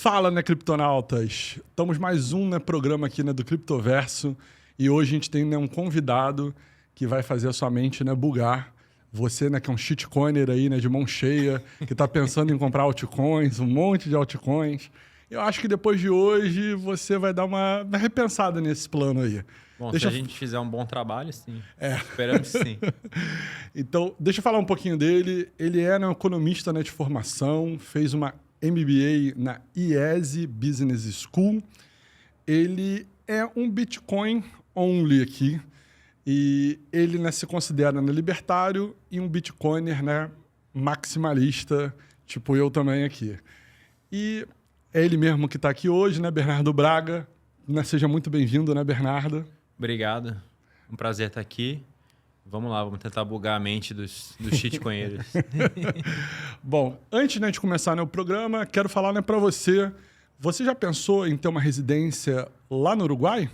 Fala, né, criptonautas? Estamos mais programa aqui, né, do Criptoverso, e hoje a gente tem, né, um convidado que vai fazer a sua mente, né, bugar. Você, né, que é um shitcoiner aí, né, de mão cheia, que está pensando em comprar altcoins, um monte de altcoins. Eu acho que depois de hoje você vai dar uma repensada nesse plano aí. Bom, se a gente fizer um bom trabalho, sim. É. Esperamos sim. Então, deixa eu falar um pouquinho dele. Ele é, né, um economista, né, de formação, fez uma MBA na IESE Business School. Ele é um Bitcoin only aqui. E ele, né, se considera, né, libertário e um Bitcoiner, né, maximalista, tipo eu também aqui. E é ele mesmo que está aqui hoje, né, Bernardo Braga. Né, seja muito bem-vindo, né, Bernardo? Obrigado. Um prazer estar aqui. Vamos lá, vamos tentar bugar a mente dos shitcoinheiros. Bom, antes, né, de começar, né, o programa, quero falar, né, para você. Você já pensou em ter uma residência lá no Uruguai?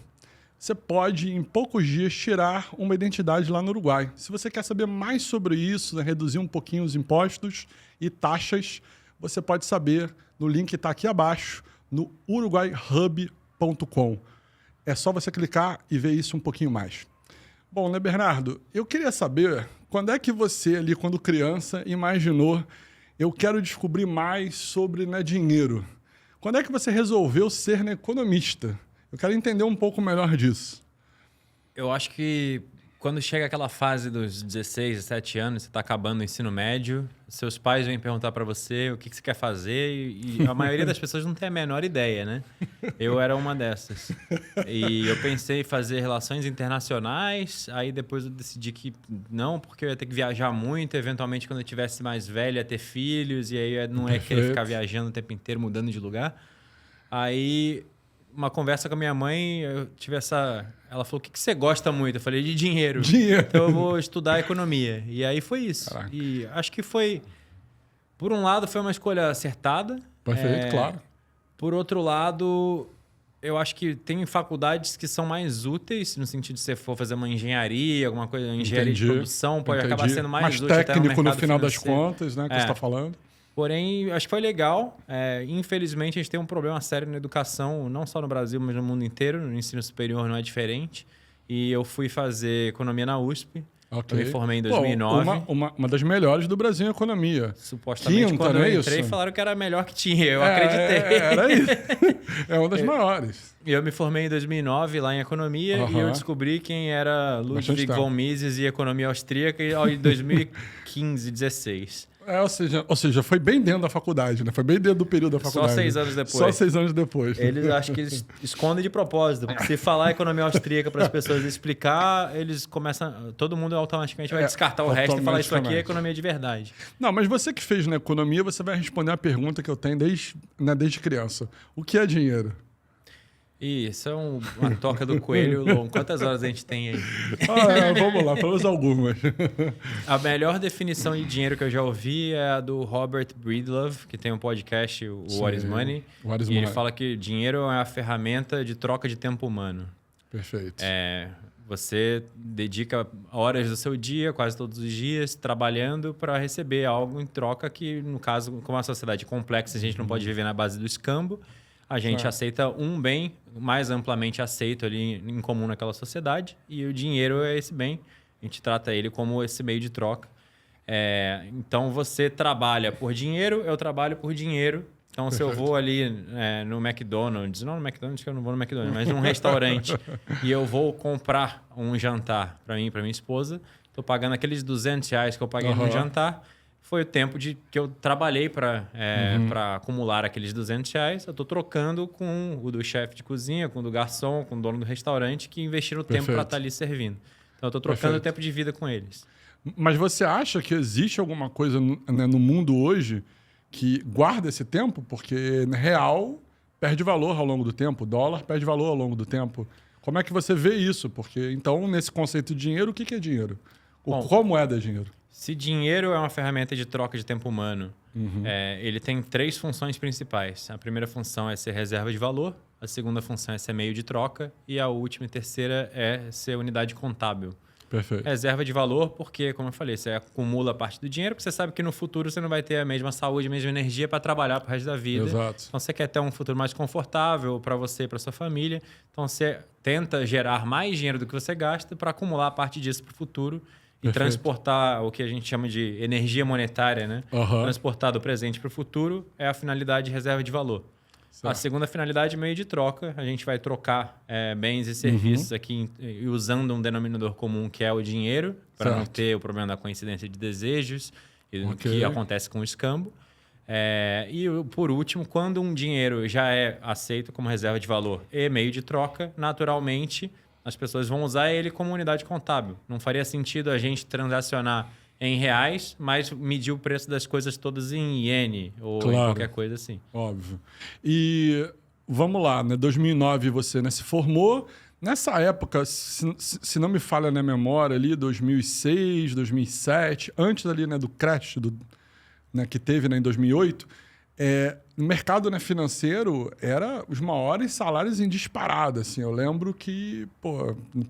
Você pode, em poucos dias, tirar uma identidade lá no Uruguai. Se você quer saber mais sobre isso, né, reduzir um pouquinho os impostos e taxas, você pode saber no link que está aqui abaixo, no uruguaihub.com. É só você clicar e ver isso um pouquinho mais. Bom, né, Bernardo? Eu queria saber quando é que você, ali, quando criança, imaginou eu quero descobrir mais sobre, né, dinheiro. Quando é que você resolveu ser, né, economista? Eu quero entender um pouco melhor disso. Eu acho que quando chega aquela fase dos 16, 17 anos, você está acabando o ensino médio, seus pais vêm perguntar para você o que você quer fazer e a maioria das pessoas não tem a menor ideia, né? Eu era uma dessas. E eu pensei em fazer relações internacionais, aí depois eu decidi que não, porque eu ia ter que viajar muito, eventualmente quando eu tivesse mais velho ia ter filhos, e aí eu não ia querer ficar viajando o tempo inteiro, mudando de lugar. Aí, uma conversa com a minha mãe, eu tive essa... Ela falou, o que você gosta muito? Eu falei, de dinheiro. Dinheiro. Então eu vou estudar economia. E aí foi isso. Caraca. E acho que foi... Por um lado, foi uma escolha acertada. Perfeito, claro. Por outro lado, eu acho que tem faculdades que são mais úteis, no sentido de se você for fazer uma engenharia, alguma coisa, engenharia de produção, pode acabar sendo mais útil até no técnico no mercado final das financeiro. contas, né, que você está falando. Porém, acho que foi legal. Infelizmente, a gente tem um problema sério na educação, não só no Brasil, mas no mundo inteiro. No ensino superior não é diferente. E eu fui fazer economia na USP. Okay. Eu me formei em 2009. Uma das melhores do Brasil em economia. Supostamente, Quinta, quando não é eu entrei, isso? falaram que era a melhor que tinha. Eu acreditei. Era isso. É uma das maiores. Eu me formei em 2009 lá em economia e eu descobri quem era Ludwig von Mises e economia austríaca em 2015, 16. Ou seja, foi bem dentro da faculdade, né? Foi bem dentro do período da faculdade. Só 6 anos depois. Só 6 anos depois. Eles acho que eles escondem de propósito. Porque se falar economia austríaca para as pessoas explicar, eles começam... Todo mundo automaticamente vai descartar o resto e falar isso aqui é economia de verdade. Não, mas você que fez na economia, você vai responder a pergunta que eu tenho desde criança. O que é dinheiro? Isso é uma toca do coelho longo. Quantas horas a gente tem aí? Vamos lá, vamos algumas. A melhor definição de dinheiro que eu já ouvi é a do Robert Breedlove, que tem um podcast, o What is Money. E ele fala que dinheiro é a ferramenta de troca de tempo humano. Perfeito. Você dedica horas do seu dia, quase todos os dias, trabalhando para receber algo em troca que, no caso, como a sociedade é complexa, a gente não pode viver na base do escambo. A gente aceita um bem mais amplamente aceito ali em comum naquela sociedade e o dinheiro é esse bem. A gente trata ele como esse meio de troca. Então, você trabalha por dinheiro, eu trabalho por dinheiro. Então, se eu vou ali no McDonald's, não no McDonald's, que eu não vou no McDonald's, mas num restaurante e eu vou comprar um jantar para mim e para minha esposa, estou pagando aqueles R$200 que eu paguei no jantar. Foi o tempo que eu trabalhei para acumular aqueles R$200. Eu estou trocando com o do chefe de cozinha, com o do garçom, com o dono do restaurante, que investiram tempo para estar ali servindo. Então, eu estou trocando o tempo de vida com eles. Mas você acha que existe alguma coisa no mundo hoje que guarda esse tempo? Porque real perde valor ao longo do tempo, dólar perde valor ao longo do tempo. Como é que você vê isso? Porque, então, nesse conceito de dinheiro, o que é dinheiro? Qual moeda é dinheiro? Se dinheiro é uma ferramenta de troca de tempo humano, ele tem 3 funções principais. A primeira função é ser reserva de valor, a segunda função é ser meio de troca e a última e terceira é ser unidade contábil. Perfeito. Reserva de valor, porque, como eu falei, você acumula parte do dinheiro, porque você sabe que no futuro você não vai ter a mesma saúde, a mesma energia para trabalhar pro resto da vida. Exato. Então, você quer ter um futuro mais confortável para você e para sua família. Então, você tenta gerar mais dinheiro do que você gasta para acumular a parte disso para o futuro e Perfeito. transportar o que a gente chama de energia monetária, né? Transportar do presente para o futuro é a finalidade de reserva de valor. Certo. A segunda finalidade é meio de troca. A gente vai trocar bens e serviços aqui usando um denominador comum que é o dinheiro, para não ter o problema da coincidência de desejos e o que acontece com o escambo. E por último, quando um dinheiro já é aceito como reserva de valor e meio de troca, naturalmente as pessoas vão usar ele como unidade contábil. Não faria sentido a gente transacionar em reais, mas medir o preço das coisas todas em iene ou em qualquer coisa assim. Óbvio. E vamos lá, né? 2009 você, né, se formou. Nessa época, se não me falha na memória ali, 2006, 2007, antes ali, né, do crash né, que teve, né, em 2008, no mercado, né, financeiro era os maiores salários em disparada. Assim. Eu lembro que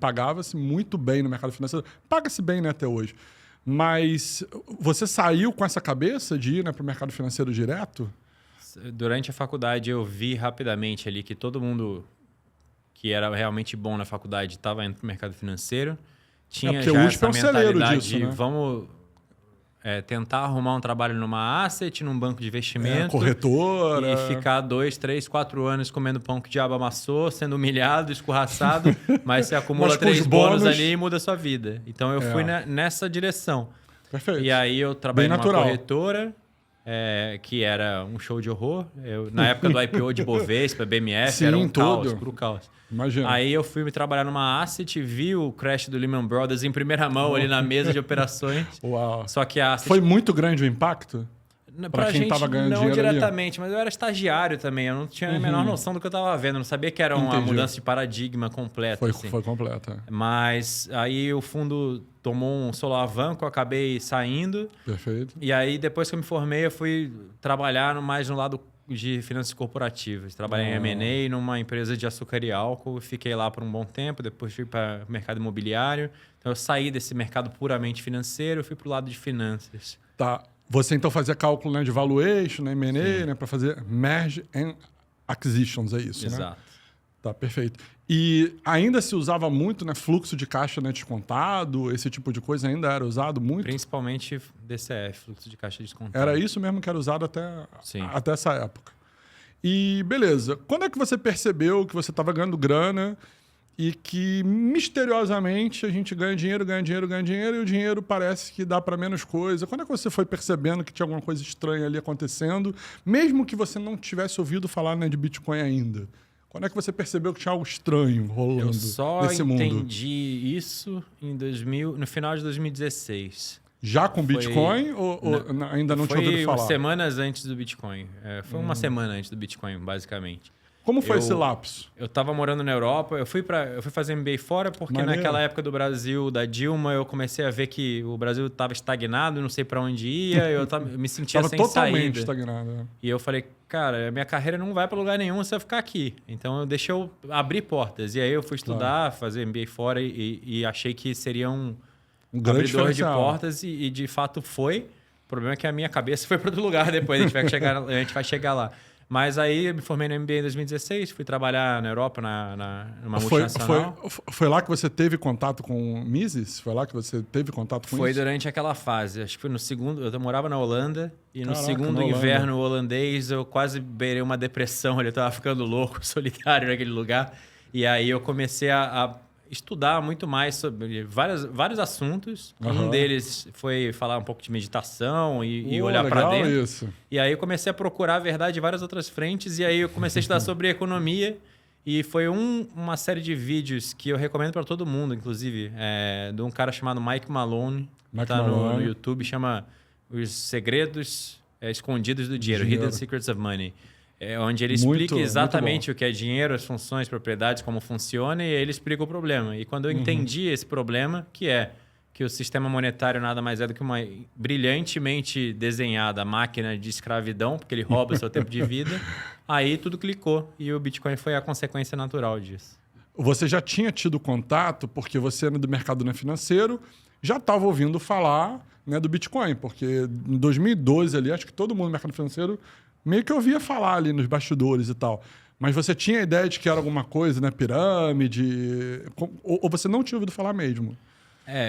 pagava-se muito bem no mercado financeiro. Paga-se bem, né, até hoje. Mas você saiu com essa cabeça de ir, né, para o mercado financeiro direto? Durante a faculdade eu vi rapidamente ali que todo mundo que era realmente bom na faculdade estava indo para o mercado financeiro. Tinha já essa mentalidade disso, né? Vamos tentar arrumar um trabalho numa asset, num banco de investimento. Corretora. E ficar 2, 3, 4 anos comendo pão que o diabo amassou, sendo humilhado, escorraçado, mas você acumula 3 bônus ali e muda a sua vida. Então eu fui nessa direção. Perfeito. E aí eu trabalhei numa corretora, que era um show de horror. Na época do IPO de Bovespa, BMF, Sim, era um caos, puro caos. Imagina. Aí eu fui trabalhar numa asset, vi o crash do Lehman Brothers em primeira mão ali na mesa de operações. Uau. Só que a asset... Foi muito grande o impacto? Pra quem estava ganhando não dinheiro diretamente, mas eu era estagiário também. Eu não tinha a menor noção do que eu estava vendo. Eu não sabia que era uma mudança de paradigma completa. Foi completa. Mas aí o fundo tomou um solavanco, eu acabei saindo. Perfeito. E aí, depois que eu me formei, eu fui trabalhar mais no lado de finanças corporativas. Trabalhei em M&A numa empresa de açúcar e álcool. Fiquei lá por um bom tempo. Depois fui para o mercado imobiliário. Então, eu saí desse mercado puramente financeiro e fui para o lado de finanças. Tá. Você, então, fazia cálculo, né, de valuation, né, M&A, né, para fazer merge and acquisitions, é isso, né? Exato. Tá, perfeito. E ainda se usava muito, né, fluxo de caixa, né, descontado, esse tipo de coisa ainda era usado muito? Principalmente DCF, fluxo de caixa descontado. Era isso mesmo que era usado até essa época. E beleza, quando é que você percebeu que você estava ganhando grana e que misteriosamente a gente ganha dinheiro e o dinheiro parece que dá para menos coisa? Quando é que você foi percebendo que tinha alguma coisa estranha ali acontecendo, mesmo que você não tivesse ouvido falar, né, de Bitcoin ainda? Quando é que você percebeu que tinha algo estranho rolando nesse mundo? Eu só entendi isso no final de 2016. Já com Bitcoin ou ainda não tinha ouvido falar? Foi semanas antes do Bitcoin. Foi uma semana antes do Bitcoin, basicamente. Como foi esse lapso? Eu estava morando na Europa, eu fui fazer MBA fora porque naquela época do Brasil, da Dilma, eu comecei a ver que o Brasil estava estagnado, não sei para onde ia, eu me sentia sem totalmente saída. Estagnado. Né? E eu falei, cara, a minha carreira não vai para lugar nenhum se eu ficar aqui. Então eu deixei eu abrir portas. E aí eu fui estudar, fazer MBA fora e achei que seria um grande abridor de portas e de fato foi. O problema é que a minha cabeça foi para outro lugar depois, a gente vai chegar lá. Mas aí eu me formei no MBA em 2016, fui trabalhar na Europa, numa multinacional. Foi lá que você teve contato com Mises? Foi lá que você teve contato com isso? Foi durante aquela fase. Acho que foi no segundo... Eu morava na Holanda e no segundo inverno holandês eu quase beirei uma depressão. Eu estava ficando louco, solitário naquele lugar. E aí eu comecei a estudar muito mais sobre vários assuntos. Um deles foi falar um pouco de meditação e olhar para dentro. Isso. E aí eu comecei a procurar a verdade em várias outras frentes. E aí eu comecei a estudar sobre economia. E foi uma série de vídeos que eu recomendo para todo mundo, inclusive, de um cara chamado Mike Malone. Tá no YouTube, chama Os Segredos Escondidos do Dinheiro, Hidden Secrets of Money. Onde ele explica exatamente o que é dinheiro, as funções, propriedades, como funciona, e ele explica o problema. E quando eu entendi esse problema, que o sistema monetário nada mais é do que uma brilhantemente desenhada máquina de escravidão, porque ele rouba o seu tempo de vida, aí tudo clicou e o Bitcoin foi a consequência natural disso. você já tinha tido contato, porque você era do mercado não financeiro, já estava ouvindo falar, né, do Bitcoin, porque em 2012 ali, acho que todo mundo no mercado financeiro meio que ouvia falar ali nos bastidores e tal. Mas você tinha a ideia de que era alguma coisa, né, pirâmide, ou você não tinha ouvido falar mesmo?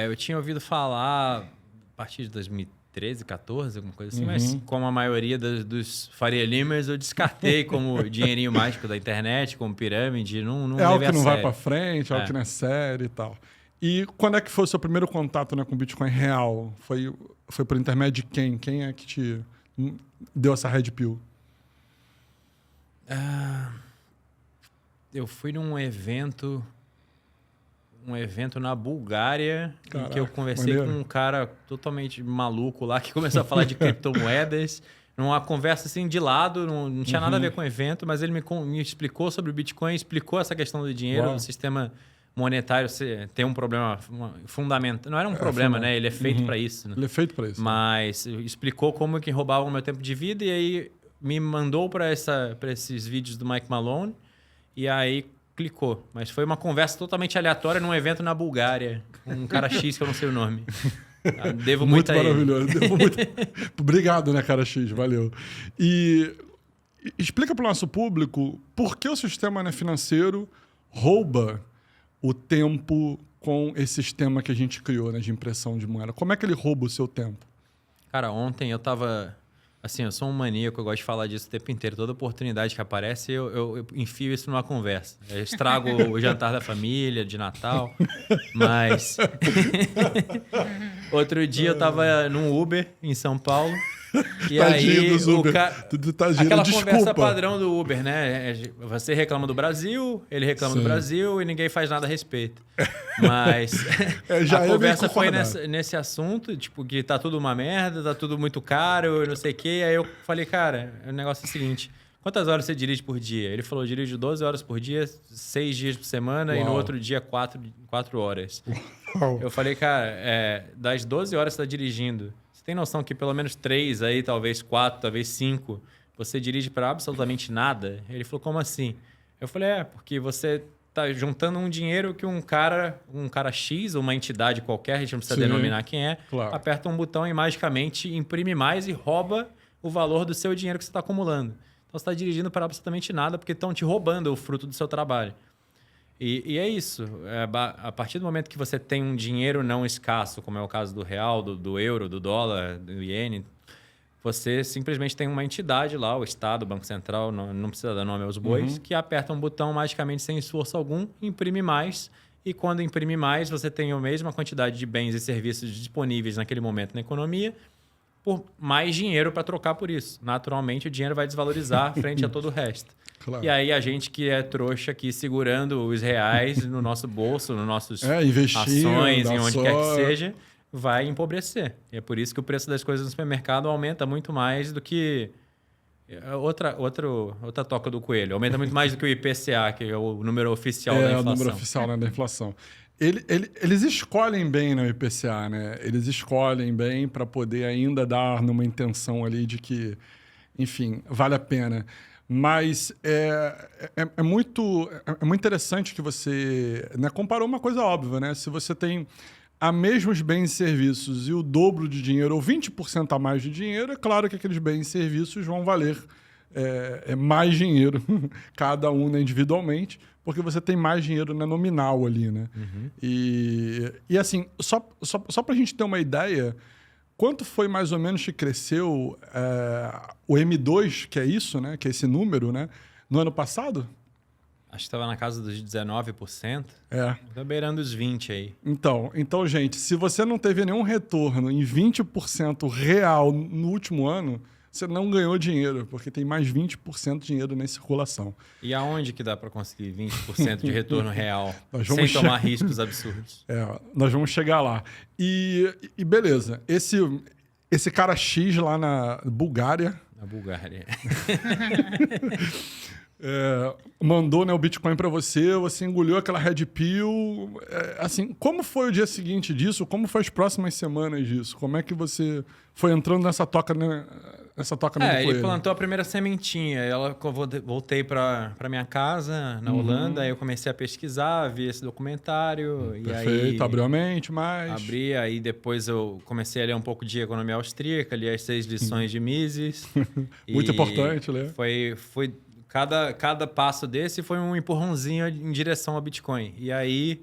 Eu tinha ouvido falar a partir de 2013, 14, alguma coisa assim, mas como a maioria dos Faria Limers, eu descartei como dinheirinho mágico da internet, como pirâmide, não É algo levei que a não vai sério. para frente, algo que não é sério e tal. E quando é que foi o seu primeiro contato, né, com Bitcoin real? Foi por intermédio de quem? Quem é que te deu essa Red Pill? Eu fui num evento na Bulgária, em que eu conversei maneiro. com um cara totalmente maluco lá, que começou a falar de criptomoedas, numa conversa assim de lado, não tinha nada a ver com o evento, mas ele me explicou sobre o Bitcoin, explicou essa questão do dinheiro, Uau. o sistema monetário tem um problema fundamental. Não era um problema, né? Ele é feito para isso. Né? Ele é feito para isso. Mas explicou como que roubavam o meu tempo de vida e aí me mandou para esses vídeos do Mike Malone e aí clicou. Mas foi uma conversa totalmente aleatória num evento na Bulgária. Um cara X que eu não sei o nome. Devo muito a ele. Maravilhoso. Obrigado, né, cara X? Valeu. E explica para o nosso público por que o sistema, né, financeiro rouba o tempo com esse sistema que a gente criou, né, de impressão de moeda. Como é que ele rouba o seu tempo? Cara, ontem eu tava... Assim, eu sou um maníaco, eu gosto de falar disso o tempo inteiro. Toda oportunidade que aparece, eu enfio isso numa conversa. Eu estrago o jantar da família, de Natal. Mas... Outro dia eu tava num Uber em São Paulo. E Tadinho aí, dos Uber. Tadinho, aquela desculpa. conversa padrão do Uber, né? Você reclama do Brasil, ele reclama do Brasil e ninguém faz nada a respeito. Mas a conversa foi nesse assunto, tipo, que tá tudo uma merda, tá tudo muito caro, não sei o quê. Aí eu falei, cara, o negócio é o seguinte, quantas horas você dirige por dia? Ele falou, dirijo 12 horas por dia, 6 dias por semana. Uau. E no outro dia 4 horas. Uau. Eu falei, cara, das 12 horas que você tá dirigindo, você tem noção que pelo menos 3 aí, talvez 4, talvez 5, você dirige para absolutamente nada? Ele falou, como assim? Eu falei, porque você tá juntando um dinheiro que um cara X, uma entidade qualquer, a gente não precisa denominar quem é, claro, aperta um botão e magicamente imprime mais e rouba o valor do seu dinheiro que você está acumulando. Então você está dirigindo para absolutamente nada porque estão te roubando o fruto do seu trabalho. E é isso. A partir do momento que você tem um dinheiro não escasso, como é o caso do real, do euro, do dólar, do iene, você simplesmente tem uma entidade lá, o Estado, o Banco Central, não precisa dar nome aos bois, que aperta um botão magicamente sem esforço algum, imprime mais. E quando imprime mais, você tem a mesma quantidade de bens e serviços disponíveis naquele momento na economia, por mais dinheiro para trocar por isso. Naturalmente, o dinheiro vai desvalorizar frente a todo o resto. Claro. E aí, a gente que é trouxa aqui segurando os reais no nosso bolso, nos nossos ações, em onde quer que seja, vai empobrecer. E é por isso que o preço das coisas no supermercado aumenta muito mais do que... Outra toca do coelho. Aumenta muito mais do que o IPCA, que é o número oficial da inflação. É o número oficial, né, da inflação. Eles escolhem bem no IPCA, né? Eles escolhem bem para poder ainda dar numa intenção ali de que, enfim, vale a pena. Mas é muito interessante que você, né, comparou uma coisa óbvia, né? Se você tem a mesmos bens e serviços e o dobro de dinheiro ou 20% a mais de dinheiro, é claro que aqueles bens e serviços vão valer mais dinheiro, cada um, né, individualmente, porque você tem mais dinheiro, né, nominal ali, né? E assim, só para a gente ter uma ideia, quanto foi mais ou menos que cresceu o M2, que é isso, né? Que é esse número, né? No ano passado? Acho que estava na casa dos 19%. Tá beirando os 20% aí. Então, gente, se você não teve nenhum retorno em 20% real no último ano, você não ganhou dinheiro, porque tem mais 20% de dinheiro na circulação. E aonde que dá para conseguir 20% de retorno real sem tomar riscos absurdos? Nós vamos chegar lá. E beleza, esse cara X lá na Bulgária... Na Bulgária. Mandou, né, o Bitcoin para você engoliu aquela Red Pill. Assim, como foi o dia seguinte disso? Como foi as próximas semanas disso? Como é que você foi entrando nessa toca, né, toca no Ele coelho? plantou a primeira sementinha. Voltei para minha casa, na Holanda. Aí eu comecei a pesquisar, vi esse documentário. Perfeito, e aí, abriu a mente, mas... abri, aí depois eu comecei a ler um pouco de economia austríaca, li as 6 lições de Mises. Muito importante ler. Foi cada passo desse foi um empurrãozinho em direção ao Bitcoin. E aí,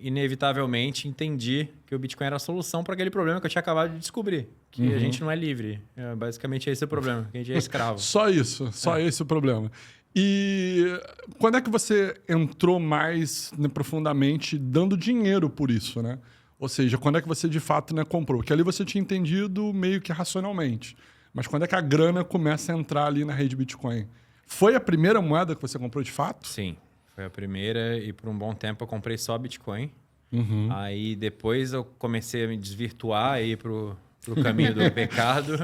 inevitavelmente, entendi que o Bitcoin era a solução para aquele problema que eu tinha acabado de descobrir. Que a gente não é livre. Basicamente, esse é o problema. Que a gente é escravo. Só isso, esse o problema. E quando é que você entrou mais, né, profundamente dando dinheiro por isso, né? Ou seja, quando é que você de fato, né, comprou? Porque ali você tinha entendido meio que racionalmente. Mas quando é que a grana começa a entrar ali na rede Bitcoin? Foi a primeira moeda que você comprou de fato? Sim, foi a primeira e por um bom tempo eu comprei só Bitcoin. Aí depois eu comecei a me desvirtuar aí pro caminho do pecado.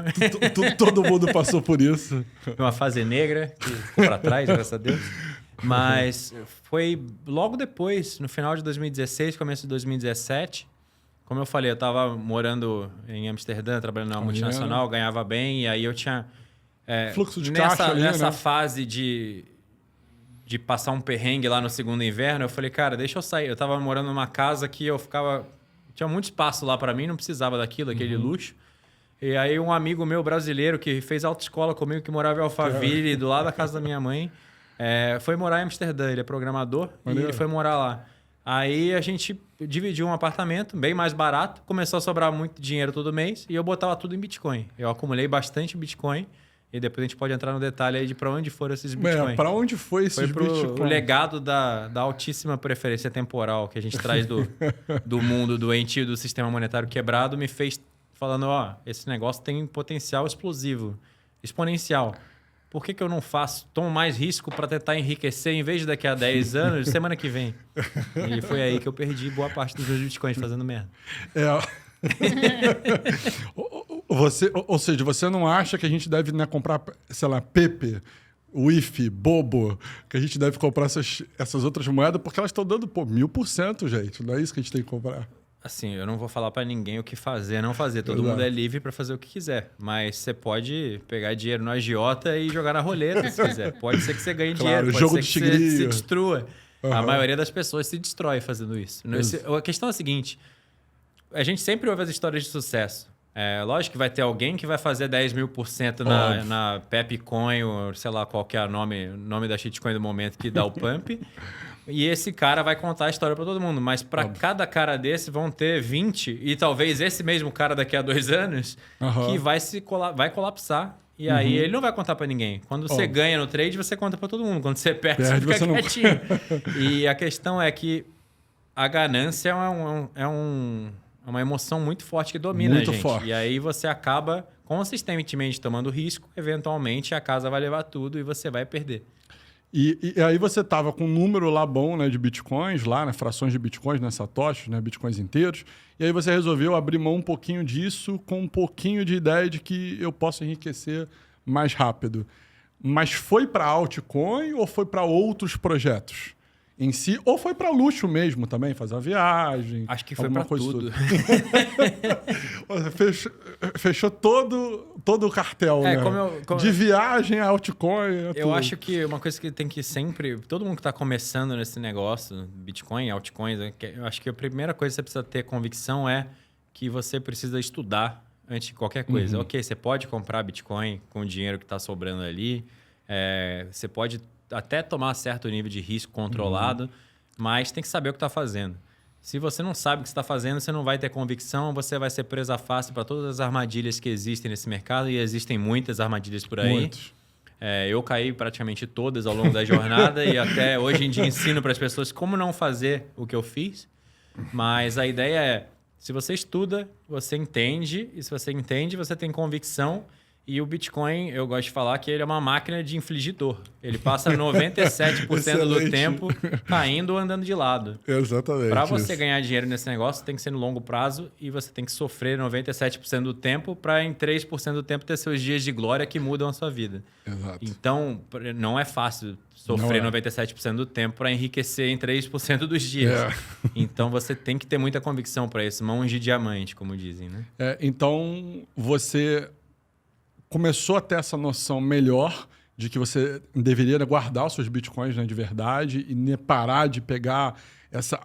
Todo mundo passou por isso. Uma fase negra que ficou para trás, graças a Deus. Mas foi logo depois, no final de 2016, começo de 2017. Como eu falei, eu estava morando em Amsterdã, trabalhando numa multinacional, ganhava bem, e aí eu tinha... Fluxo de caixa ali, nessa né? fase de passar um perrengue lá no segundo inverno, eu falei, cara, deixa eu sair. Eu estava morando numa casa que eu ficava... Tinha muito espaço lá para mim, não precisava daquilo, aquele luxo. E aí um amigo meu brasileiro que fez autoescola comigo, que morava em Alphaville, do lado da casa da minha mãe, foi morar em Amsterdã. Ele é programador e ele foi morar lá. Aí a gente dividiu um apartamento, bem mais barato. Começou a sobrar muito dinheiro todo mês e eu botava tudo em Bitcoin. Eu acumulei bastante Bitcoin e depois a gente pode entrar no detalhe aí de para onde foram esses Bitcoin. Para onde foi esses Bitcoin? O legado da altíssima preferência temporal que a gente traz do mundo doentio do sistema monetário quebrado me fez falando, esse negócio tem potencial explosivo, exponencial. Por que eu não tomo mais risco para tentar enriquecer em vez de daqui a 10 anos, semana que vem? E foi aí que eu perdi boa parte dos meus Bitcoins fazendo merda. Ou seja, você não acha que a gente deve, né, comprar, sei lá, Pepe, WIF, Bobo, que a gente deve comprar essas outras moedas porque elas estão dando, 1000%, gente. Não é isso que a gente tem que comprar. Assim, eu não vou falar para ninguém o que fazer, não fazer. Todo mundo é livre para fazer o que quiser. Mas você pode pegar dinheiro no agiota e jogar na roleta, se quiser. Pode ser que você ganhe dinheiro, pode ser que você se destrua. A maioria das pessoas se destrói fazendo isso. A questão é a seguinte, a gente sempre ouve as histórias de sucesso. Lógico que vai ter alguém que vai fazer 10.000% na Pepcoin, ou sei lá qual que é o nome da shitcoin do momento que dá o pump. E esse cara vai contar a história para todo mundo. Mas para cada cara desse vão ter 20. E talvez esse mesmo cara daqui a 2 anos que vai colapsar. E aí ele não vai contar para ninguém. Quando você ganha no trade, você conta para todo mundo. Quando você perde, você fica quietinho. E a questão é que a ganância é uma emoção muito forte que domina a gente. E aí você acaba consistentemente tomando risco. Eventualmente a casa vai levar tudo e você vai perder. E aí você estava com um número lá bom, né, de bitcoins, lá, né, frações de bitcoins, né, satoshis, né, bitcoins inteiros. E aí você resolveu abrir mão um pouquinho disso com um pouquinho de ideia de que eu posso enriquecer mais rápido. Mas foi para altcoin ou foi para outros projetos em si? Ou foi para luxo mesmo também, fazer uma viagem? Acho que foi para tudo. Fechou todo o cartel, né? De viagem a altcoin. Eu acho que uma coisa que tem que sempre... Todo mundo que está começando nesse negócio, Bitcoin, altcoins, eu acho que a primeira coisa que você precisa ter convicção é que você precisa estudar antes de qualquer coisa. Ok, você pode comprar Bitcoin com o dinheiro que está sobrando ali. Você pode até tomar certo nível de risco controlado, mas tem que saber o que está fazendo. Se você não sabe o que está fazendo, você não vai ter convicção, você vai ser presa fácil para todas as armadilhas que existem nesse mercado, e existem muitas armadilhas por aí. Muitos. Eu caí praticamente todas ao longo da jornada e até hoje em dia ensino para as pessoas como não fazer o que eu fiz. Mas a ideia é, se você estuda, você entende, e se você entende, você tem convicção. E o Bitcoin, eu gosto de falar que ele é uma máquina de infligir dor. Ele passa 97% do tempo caindo ou andando de lado. Exatamente. Para você ganhar dinheiro nesse negócio, tem que ser no longo prazo e você tem que sofrer 97% do tempo para em 3% do tempo ter seus dias de glória que mudam a sua vida. Exato. Então, não é fácil sofrer 97% do tempo para enriquecer em 3% dos dias. Então, você tem que ter muita convicção para isso. Mãos de diamante, como dizem, né? Então, você começou a ter essa noção melhor de que você deveria guardar os seus bitcoins, né, de verdade e, né, parar de pegar essa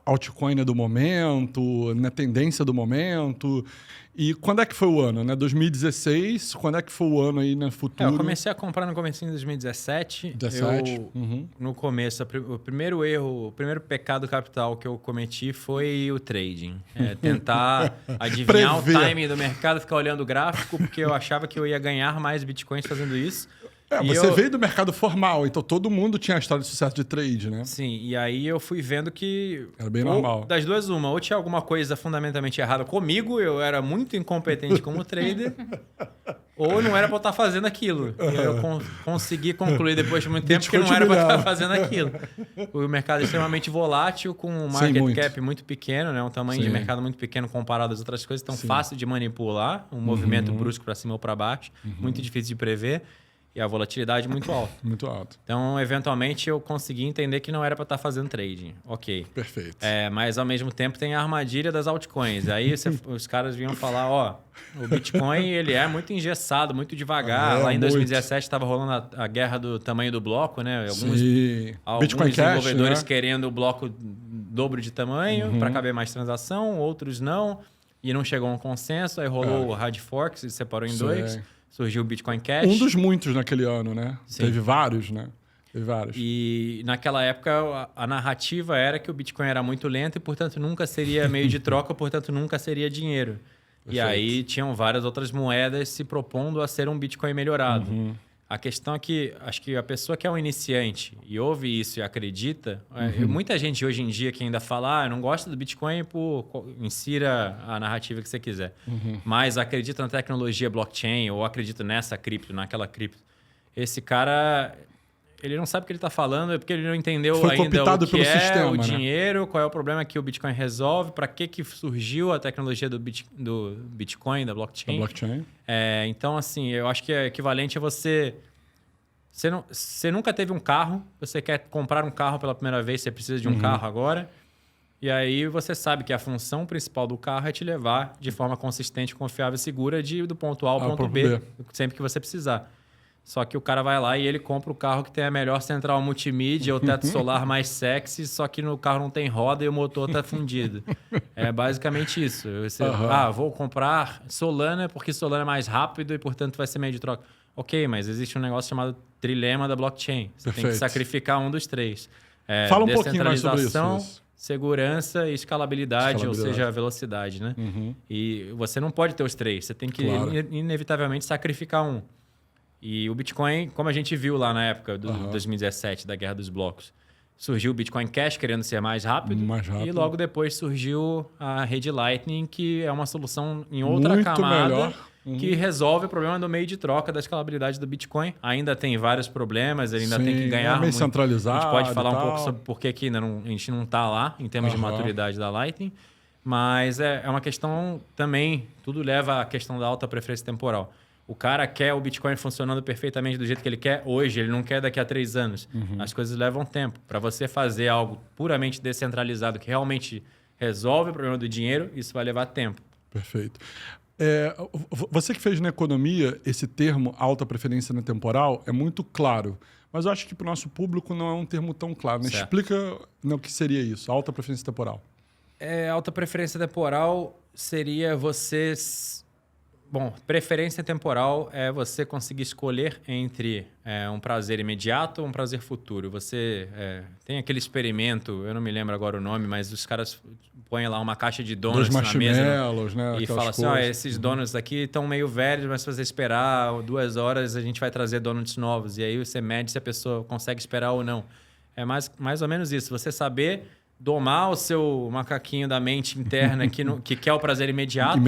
altcoin, né, do momento, na tendência do momento. E quando é que foi o ano, né? 2016, quando é que foi o ano aí no futuro? Eu comecei a comprar no comecinho de 2017. 17? No começo, o primeiro erro, o primeiro pecado capital que eu cometi foi o trading. Tentar adivinhar o timing do mercado, ficar olhando o gráfico, porque eu achava que eu ia ganhar mais bitcoins fazendo isso. Você veio do mercado formal, então todo mundo tinha a história de sucesso de trade, né? Sim, e aí eu fui vendo que... Era bem normal. Das duas, uma. Ou tinha alguma coisa fundamentalmente errada comigo, eu era muito incompetente como trader, ou não era para eu estar fazendo aquilo. E aí eu consegui concluir depois de muito tempo que não era para eu estar fazendo aquilo. O mercado é extremamente volátil, com um market cap muito pequeno, né? Um tamanho de mercado muito pequeno comparado às outras coisas, então fácil de manipular, um movimento brusco para cima ou para baixo, muito difícil de prever. E a volatilidade muito alta. Muito alta. Então, eventualmente, eu consegui entender que não era para estar fazendo trading. Ok. Perfeito. Mas, ao mesmo tempo, tem a armadilha das altcoins. Aí, os caras vinham falar, o Bitcoin ele é muito engessado, muito devagar. Lá em 2017, estava rolando a guerra do tamanho do bloco, né? Alguns Bitcoin desenvolvedores Cash, né? querendo o bloco dobro de tamanho para caber mais transação, outros não. E não chegou a um consenso. Aí rolou o hard fork, se separou em dois. Surgiu o Bitcoin Cash. Um dos muitos naquele ano, né? Sim. Teve vários, né? Teve vários. E naquela época a narrativa era que o Bitcoin era muito lento e, portanto, nunca seria meio de troca, portanto, nunca seria dinheiro. Perfeito. E aí tinham várias outras moedas se propondo a ser um Bitcoin melhorado. A questão é que acho que a pessoa que é um iniciante e ouve isso e acredita... Muita gente hoje em dia que ainda fala eu não gosto do Bitcoin, insira a narrativa que você quiser. Mas acredita na tecnologia blockchain ou acredita nessa cripto, naquela cripto. Esse cara, ele não sabe o que ele está falando, é porque ele não entendeu ainda o que é sistema, o dinheiro, qual é o problema que o Bitcoin resolve, para que surgiu a tecnologia do Bitcoin, da blockchain. Então, assim, eu acho que é equivalente a você nunca teve um carro, você quer comprar um carro pela primeira vez, você precisa de um carro agora, e aí você sabe que a função principal do carro é te levar de forma consistente, confiável e segura do ponto A ao ponto B, sempre que você precisar. Só que o cara vai lá e ele compra o carro que tem a melhor central multimídia, o teto solar mais sexy, só que no carro não tem roda e o motor tá fundido. É basicamente isso. Vou comprar Solana porque Solana é mais rápido e, portanto, vai ser meio de troca. Ok, mas existe um negócio chamado trilema da blockchain. Você tem que sacrificar um dos três. Fala um pouquinho mais sobre isso. Segurança e escalabilidade, ou seja, a velocidade, né? E você não pode ter os três. Você tem que, inevitavelmente, sacrificar um. E o Bitcoin, como a gente viu lá na época do 2017, da Guerra dos Blocos, surgiu o Bitcoin Cash querendo ser mais rápido. E logo depois surgiu a rede Lightning, que é uma solução em outra camada que resolve o problema do meio de troca da escalabilidade do Bitcoin. Ainda tem vários problemas, ele ainda tem que ganhar meio centralizado. A gente pode falar um pouco sobre por que ainda a gente não está lá em termos de maturidade da Lightning. Mas é uma questão também, tudo leva à questão da alta preferência temporal. O cara quer o Bitcoin funcionando perfeitamente do jeito que ele quer hoje, ele não quer daqui a 3 anos. As coisas levam tempo. Para você fazer algo puramente descentralizado que realmente resolve o problema do dinheiro, isso vai levar tempo. Perfeito. Você que fez na economia, esse termo alta preferência temporal é muito claro. Mas eu acho que para o nosso público não é um termo tão claro. Né? Explica o que seria isso, alta preferência temporal. Alta preferência temporal seria você... Bom, preferência temporal é você conseguir escolher entre um prazer imediato ou um prazer futuro. Você tem aquele experimento, eu não me lembro agora o nome, mas os caras põem lá uma caixa de donuts na mesa, né? E falam assim, esses donuts aqui estão meio velhos, mas se você esperar 2 horas, a gente vai trazer donuts novos. E aí você mede se a pessoa consegue esperar ou não. É mais ou menos isso. Você saber domar o seu macaquinho da mente interna que quer o prazer imediato.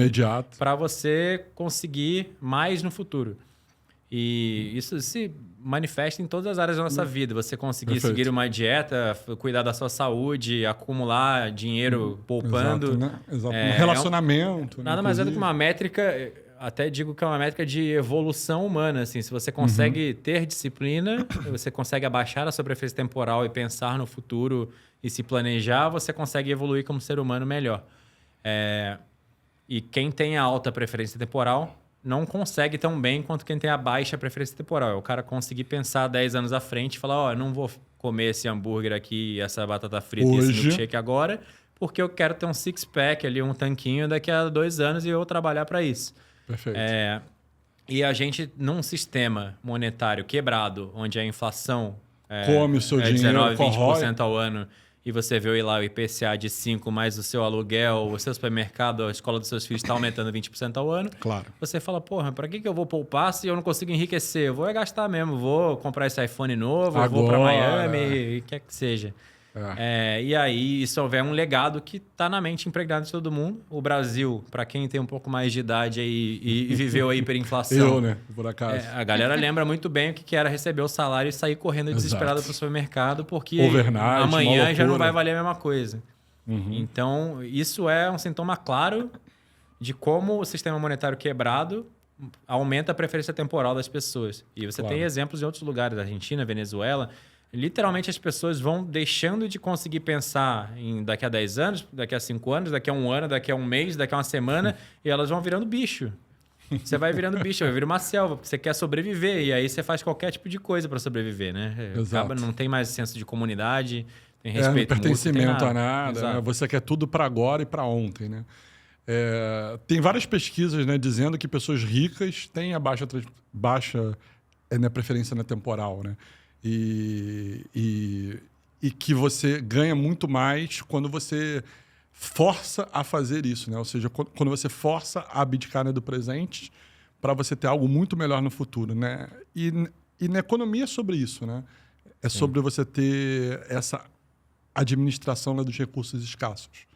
Para você conseguir mais no futuro. E isso se manifesta em todas as áreas da nossa vida. Você conseguir seguir uma dieta, cuidar da sua saúde, acumular dinheiro poupando. Exato, né? Relacionamento. Nada mais é do que uma métrica, até digo que é uma métrica de evolução humana. Assim. Se você consegue ter disciplina, você consegue abaixar a sua preferência temporal e pensar no futuro e se planejar, você consegue evoluir como ser humano melhor. E quem tem a alta preferência temporal não consegue tão bem quanto quem tem a baixa preferência temporal. É o cara conseguir pensar 10 anos à frente e falar, ó, não vou comer esse hambúrguer aqui, essa batata frita e esse milkshake agora, porque eu quero ter um six-pack ali, um tanquinho daqui a 2 anos e eu trabalhar para isso. Perfeito. E a gente, num sistema monetário quebrado, onde a inflação come o seu dinheiro, 19, 20% ao ano, e você vê lá o IPCA de 5%, mais o seu aluguel, o seu supermercado, a escola dos seus filhos está aumentando 20% ao ano. Claro. Você fala, porra, para que eu vou poupar se eu não consigo enriquecer? Eu vou gastar mesmo, vou comprar esse iPhone novo, eu vou para Miami, e quer que seja. E aí, isso é um legado que está na mente impregnado de todo mundo. O Brasil, para quem tem um pouco mais de idade aí e viveu a hiperinflação... Eu, né? Por acaso. A galera lembra muito bem o que era receber o salário e sair correndo desesperado para o supermercado, porque overnight, amanhã já não vai valer a mesma coisa. Então, isso é um sintoma claro de como o sistema monetário quebrado aumenta a preferência temporal das pessoas. E você tem exemplos em outros lugares, Argentina, Venezuela... Literalmente as pessoas vão deixando de conseguir pensar em daqui a 10 anos, daqui a 5 anos, daqui a 1 ano, daqui a 1 mês, daqui a uma semana, e elas vão virando bicho. Você vai virando bicho, vai virar uma selva, porque você quer sobreviver, e aí você faz qualquer tipo de coisa para sobreviver, né? Acaba, não tem mais senso de comunidade, tem respeito não pertencimento a nada, né? Você quer tudo para agora e para ontem, né? Tem várias pesquisas, né, dizendo que pessoas ricas têm a baixa preferência na temporal, né? E que você ganha muito mais quando você força a fazer isso, né? Ou seja, quando você força a abdicar, né, do presente para você ter algo muito melhor no futuro, né? E na economia é sobre isso, né? É sobre você ter essa administração, né, dos recursos escassos.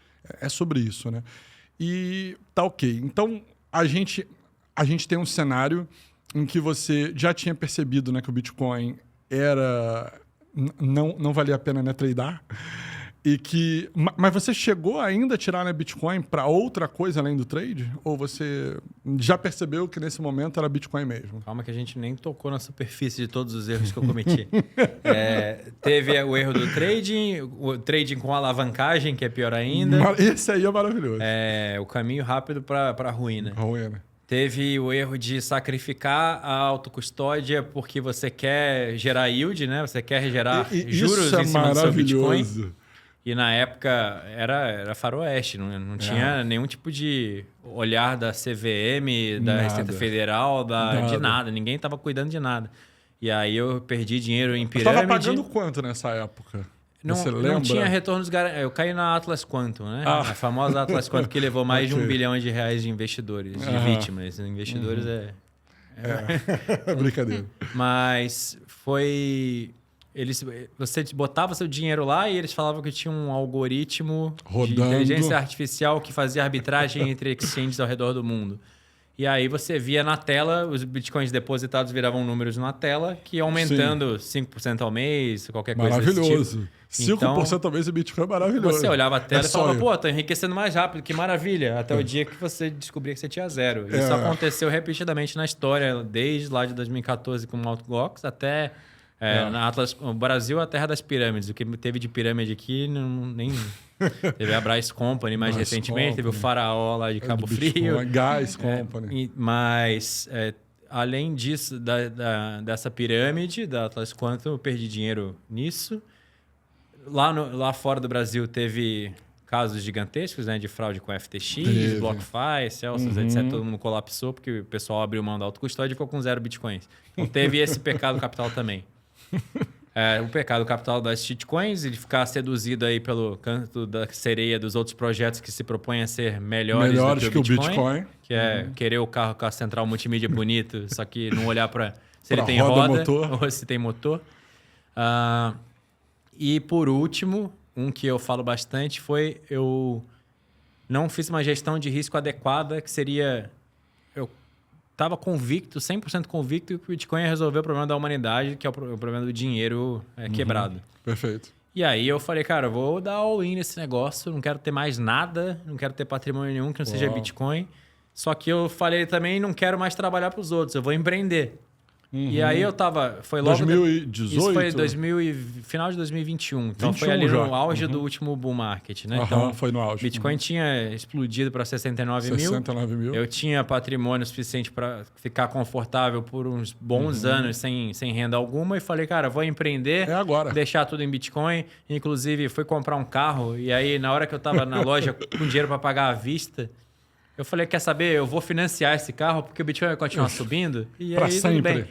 É sobre isso, né? E tá ok. Então, a gente tem um cenário em que você já tinha percebido, né, que o Bitcoin não valia a pena, né, tradear. Mas você chegou ainda a tirar, né, Bitcoin para outra coisa além do trade? Ou você já percebeu que nesse momento era Bitcoin mesmo? Calma que a gente nem tocou na superfície de todos os erros que eu cometi. Teve o erro do trading, o trading com alavancagem, que é pior ainda. Esse aí é maravilhoso. O caminho rápido para a ruína. Ruína. Teve o erro de sacrificar a autocustódia porque você quer gerar yield, né? Você quer gerar juros em cima do seu Bitcoin. E na época era faroeste, não tinha nenhum tipo de olhar da CVM, da Receita Federal, de nada. Ninguém estava cuidando de nada. E aí eu perdi dinheiro em pirâmide. Você estava pagando quanto nessa época? Não tinha retornos garantidos. Eu caí na Atlas Quantum, né? A famosa Atlas Quantum que levou mais de R$1 bilhão de investidores, de vítimas. Investidores Brincadeira. Mas foi... Você botava seu dinheiro lá e eles falavam que tinha um algoritmo rodando, de inteligência artificial que fazia arbitragem entre exchanges ao redor do mundo. E aí você via na tela, os bitcoins depositados viravam números na tela, que ia aumentando 5% ao mês, qualquer coisa desse tipo. Maravilhoso. 5% ao mês de Bitcoin é maravilhoso. Você olhava a tela e falava, pô, tô enriquecendo mais rápido, que maravilha. Até o dia que você descobria que você tinha zero. Isso aconteceu repetidamente na história, desde lá de 2014 com o Mt. Gox até... na Atlas, o Brasil é a terra das pirâmides. O que teve de pirâmide aqui, nem... Teve a Bryce Company mais recentemente, teve o Faraó lá de Cabo Frio. Gás Company. Mas, além disso, dessa pirâmide, da Atlas Quantum, eu perdi dinheiro nisso. Lá fora do Brasil teve casos gigantescos, né, de fraude com FTX, BlockFi, Celsius, etc. Todo mundo colapsou porque o pessoal abriu mão da autocustódia e ficou com 0 bitcoins. Então teve esse pecado capital também. O pecado capital das shitcoins e de ficar seduzido aí pelo canto da sereia dos outros projetos que se propõem a ser melhores do que o Bitcoin. Que é querer o carro com a central multimídia bonito, só que não olhar para se ele tem roda ou se tem motor. E por último, um que eu falo bastante foi eu não fiz uma gestão de risco adequada, que seria... Eu estava convicto, 100% convicto, que o Bitcoin ia resolver o problema da humanidade, que é o problema do dinheiro quebrado. Perfeito. E aí eu falei, cara, eu vou dar all-in nesse negócio, não quero ter mais nada, não quero ter patrimônio nenhum que não seja Bitcoin. Só que eu falei também, não quero mais trabalhar para os outros, eu vou empreender. E aí eu tava... Foi logo... 2018? Isso foi final de 2021. Então foi ali no auge do último bull market, né? Então foi no auge. Bitcoin tinha explodido para 69 mil. Eu tinha patrimônio suficiente para ficar confortável por uns bons anos sem renda alguma. E falei, cara, vou empreender, deixar tudo em Bitcoin. Inclusive, fui comprar um carro. E aí, na hora que eu tava na loja com dinheiro para pagar à vista... Eu falei, quer saber, eu vou financiar esse carro porque o Bitcoin vai continuar subindo. E aí, tudo bem.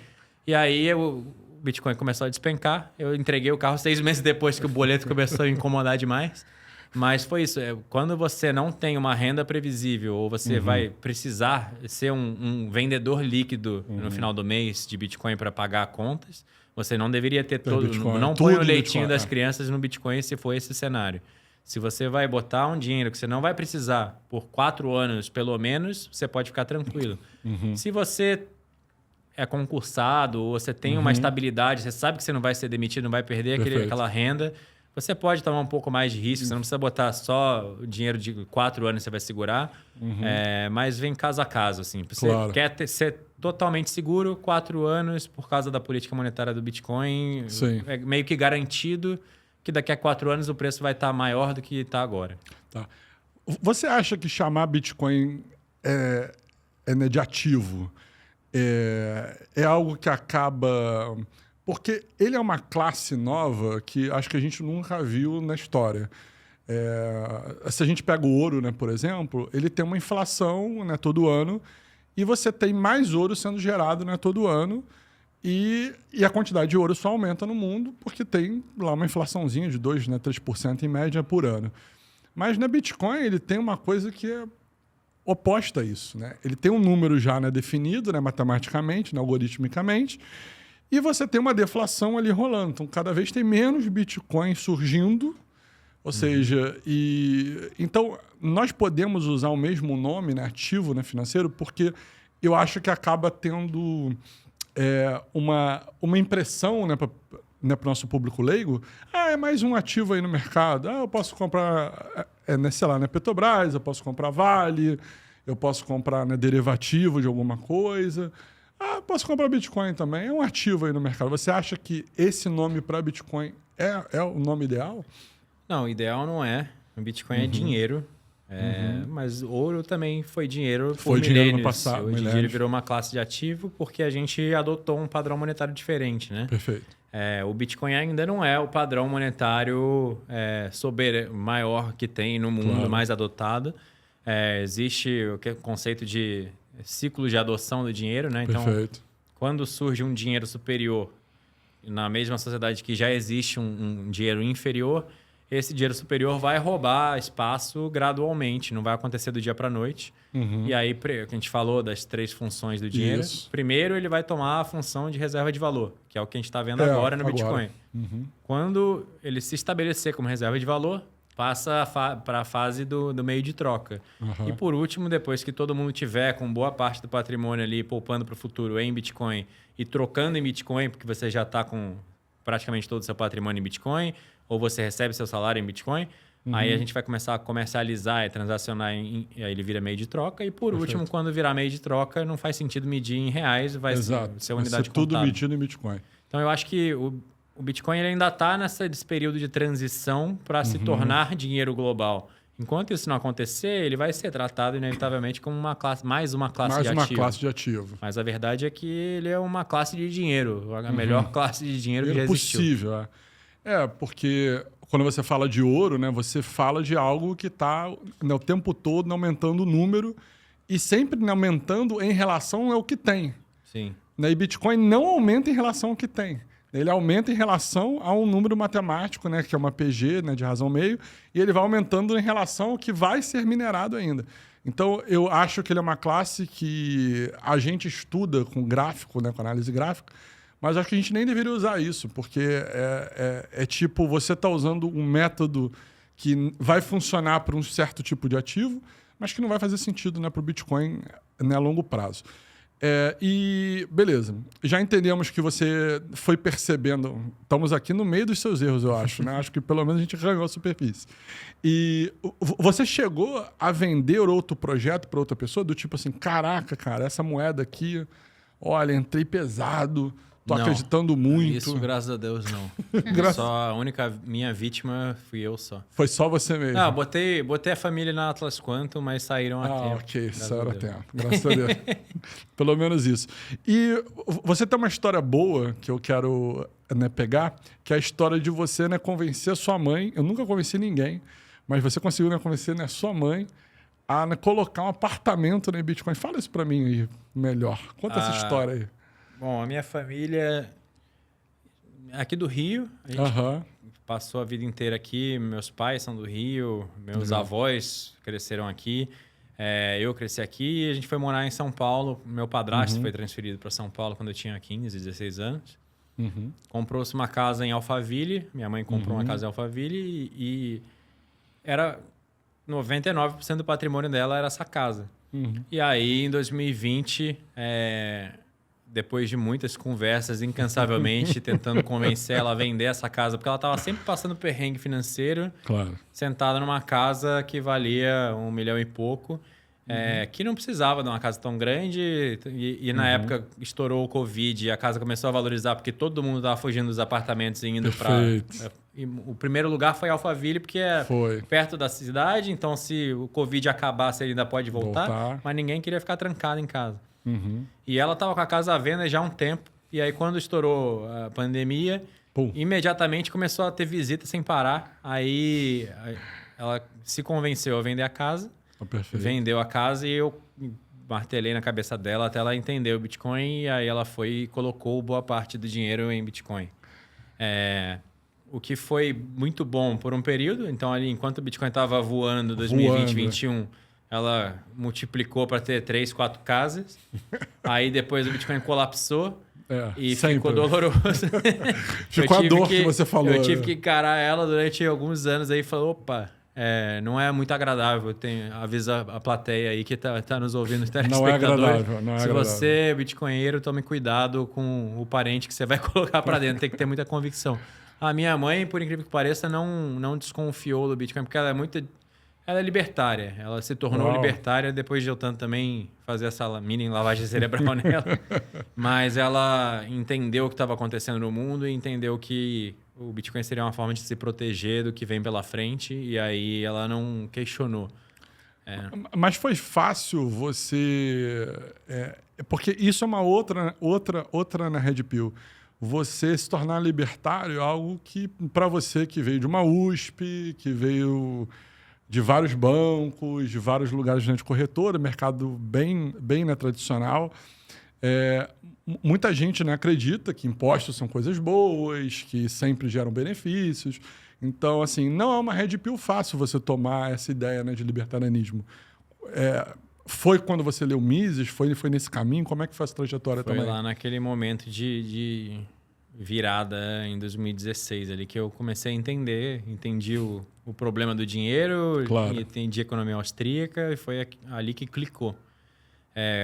E aí, o Bitcoin começou a despencar. Eu entreguei o carro 6 meses depois que o boleto começou a incomodar demais. Mas foi isso. Quando você não tem uma renda previsível ou você vai precisar ser um vendedor líquido no final do mês de Bitcoin para pagar contas, você não deveria ter todo... Bitcoin, não põe o leitinho das crianças no Bitcoin se for esse cenário. Se você vai botar um dinheiro que você não vai precisar por 4 anos, pelo menos, você pode ficar tranquilo. Se você é concursado ou você tem uma estabilidade, você sabe que você não vai ser demitido, não vai perder aquela renda, você pode tomar um pouco mais de risco. Você não precisa botar só o dinheiro de 4 anos que você vai segurar, mas vem caso a caso. Assim. Você quer ser totalmente seguro, 4 anos, por causa da política monetária do Bitcoin, é meio que garantido que daqui a 4 anos o preço vai estar maior do que está agora. Tá. Você acha que chamar Bitcoin de ativo é algo que acaba... Porque ele é uma classe nova que acho que a gente nunca viu na história. Se a gente pega o ouro, né, por exemplo, ele tem uma inflação, né, todo ano e você tem mais ouro sendo gerado, né, todo ano. E a quantidade de ouro só aumenta no mundo porque tem lá uma inflaçãozinha de 2%, né, 3% em média por ano. Mas na Bitcoin ele tem uma coisa que é oposta a isso. Né? Ele tem um número já, né, definido, né, matematicamente, né, algoritmicamente, e você tem uma deflação ali rolando. Então, cada vez tem menos Bitcoin surgindo. Ou seja, então nós podemos usar o mesmo nome, né, ativo, né, financeiro, porque eu acho que acaba tendo... uma impressão, né, para o nosso público leigo, é mais um ativo aí no mercado. Eu posso comprar, sei lá, né, Petrobras, eu posso comprar Vale, eu posso comprar, né, derivativo de alguma coisa. Posso comprar Bitcoin também, é um ativo aí no mercado. Você acha que esse nome para Bitcoin é o nome ideal? Não, o ideal não é. O Bitcoin é dinheiro. Mas ouro também foi dinheiro por milênios. No passado. Hoje em dia ele virou uma classe de ativo porque a gente adotou um padrão monetário diferente, né? Perfeito. O Bitcoin ainda não é o padrão monetário maior que tem no mundo, mais adotado. Existe o conceito de ciclo de adoção do dinheiro, né? Perfeito. Então, quando surge um dinheiro superior na mesma sociedade que já existe um dinheiro inferior, esse dinheiro superior vai roubar espaço gradualmente, não vai acontecer do dia para a noite. E aí, que a gente falou das 3 funções do dinheiro, primeiro ele vai tomar a função de reserva de valor, que é o que a gente está vendo agora no Bitcoin. Quando ele se estabelecer como reserva de valor, passa para a fase do meio de troca. E por último, depois que todo mundo tiver com boa parte do patrimônio ali poupando para o futuro em Bitcoin e trocando em Bitcoin, porque você já está com praticamente todo o seu patrimônio em Bitcoin, ou você recebe seu salário em Bitcoin, aí a gente vai começar a comercializar e transacionar, e aí ele vira meio de troca. E por último, quando virar meio de troca, não faz sentido medir em reais, vai ser unidade contábil. Tudo medido em Bitcoin. Então eu acho que o Bitcoin ele ainda está nesse período de transição para se tornar dinheiro global. Enquanto isso não acontecer, ele vai ser tratado inevitavelmente como mais uma classe de ativo. Mais uma classe de ativo. Mas a verdade é que ele é uma classe de dinheiro, a melhor classe de dinheiro que já existiu. Possível, porque quando você fala de ouro, né, você fala de algo que está, né, o tempo todo aumentando o número e sempre, né, aumentando em relação ao que tem. Sim. Né, e Bitcoin não aumenta em relação ao que tem. Ele aumenta em relação a um número matemático, né, que é uma PG, né, de razão meio, e ele vai aumentando em relação ao que vai ser minerado ainda. Então, eu acho que ele é uma classe que a gente estuda com gráfico, né, com análise gráfica, mas acho que a gente nem deveria usar isso, porque é tipo, você está usando um método que vai funcionar para um certo tipo de ativo, mas que não vai fazer sentido, né, para o Bitcoin, né, a longo prazo. E beleza, já entendemos que você foi percebendo, estamos aqui no meio dos seus erros, eu acho, né? Acho que pelo menos a gente arranhou a superfície. E você chegou a vender outro projeto para outra pessoa, do tipo assim, caraca, cara, essa moeda aqui, olha, entrei pesado, tô acreditando muito. Isso, graças a Deus, não. Só a única minha vítima fui eu só. Foi só você mesmo? Não, botei a família na Atlas Quantum, mas saíram a tempo. Ok, saíram a tempo. Graças a Deus. Pelo menos isso. E você tem uma história boa que eu quero pegar, que é a história de você convencer a sua mãe. Eu nunca convenci ninguém, mas você conseguiu convencer a sua mãe a colocar um apartamento em Bitcoin. Fala isso para mim aí melhor. Conta essa história aí. Bom, a minha família é aqui do Rio. A gente passou a vida inteira aqui. Meus pais são do Rio, meus avós cresceram aqui. Eu cresci aqui e a gente foi morar em São Paulo. Meu padrasto foi transferido para São Paulo quando eu tinha 15, 16 anos. Comprou-se uma casa em Alphaville. Minha mãe comprou uma casa em Alphaville e era 99% do patrimônio dela era essa casa. E aí, em 2020, depois de muitas conversas incansavelmente, tentando convencer ela a vender essa casa, porque ela estava sempre passando perrengue financeiro, sentada numa casa que valia 1 milhão e pouco, que não precisava de uma casa tão grande. E na época estourou o Covid e a casa começou a valorizar porque todo mundo estava fugindo dos apartamentos e indo para... O primeiro lugar foi Alphaville, porque é perto da cidade, então se o Covid acabasse, ele ainda pode voltar. Mas ninguém queria ficar trancado em casa. E ela estava com a casa à venda já há um tempo. E aí, quando estourou a pandemia, imediatamente começou a ter visita sem parar. Aí ela se convenceu a vender a casa, vendeu a casa e eu martelei na cabeça dela até ela entender o Bitcoin. E aí ela foi e colocou boa parte do dinheiro em Bitcoin. O que foi muito bom por um período. Então, ali, enquanto o Bitcoin estava voando, 2020, 2021, ela multiplicou para ter 3, 4 casas. Aí, depois, o Bitcoin colapsou e ficou doloroso. Ficou a dor que você falou. Eu tive que encarar ela durante alguns anos aí e falou, opa, não é muito agradável. Avisa a plateia aí que tá nos ouvindo, os telespectadores. Não é agradável, não é Se agradável. você é bitcoinheiro, tome cuidado com o parente que você vai colocar para dentro. Tem que ter muita convicção. A minha mãe, por incrível que pareça, não desconfiou do Bitcoin, porque ela é libertária. Ela se tornou libertária depois de eu tanto também fazer essa mini lavagem cerebral nela. Mas ela entendeu o que estava acontecendo no mundo e entendeu que o Bitcoin seria uma forma de se proteger do que vem pela frente. E aí ela não questionou. Mas foi fácil você... porque isso é uma outra na Red Pill. Você se tornar libertário é algo que, para você que veio de uma USP, que veio de vários bancos, de vários lugares de corretora, mercado bem tradicional, muita gente acredita que impostos são coisas boas, que sempre geram benefícios. Então, assim, não é uma red pill fácil você tomar essa ideia de libertarianismo. Foi quando você leu Mises? Foi nesse caminho? Como é que foi essa trajetória também? Foi lá naquele momento de virada em 2016 ali que eu comecei a entendi o problema do dinheiro, entendi a economia austríaca e foi ali que clicou.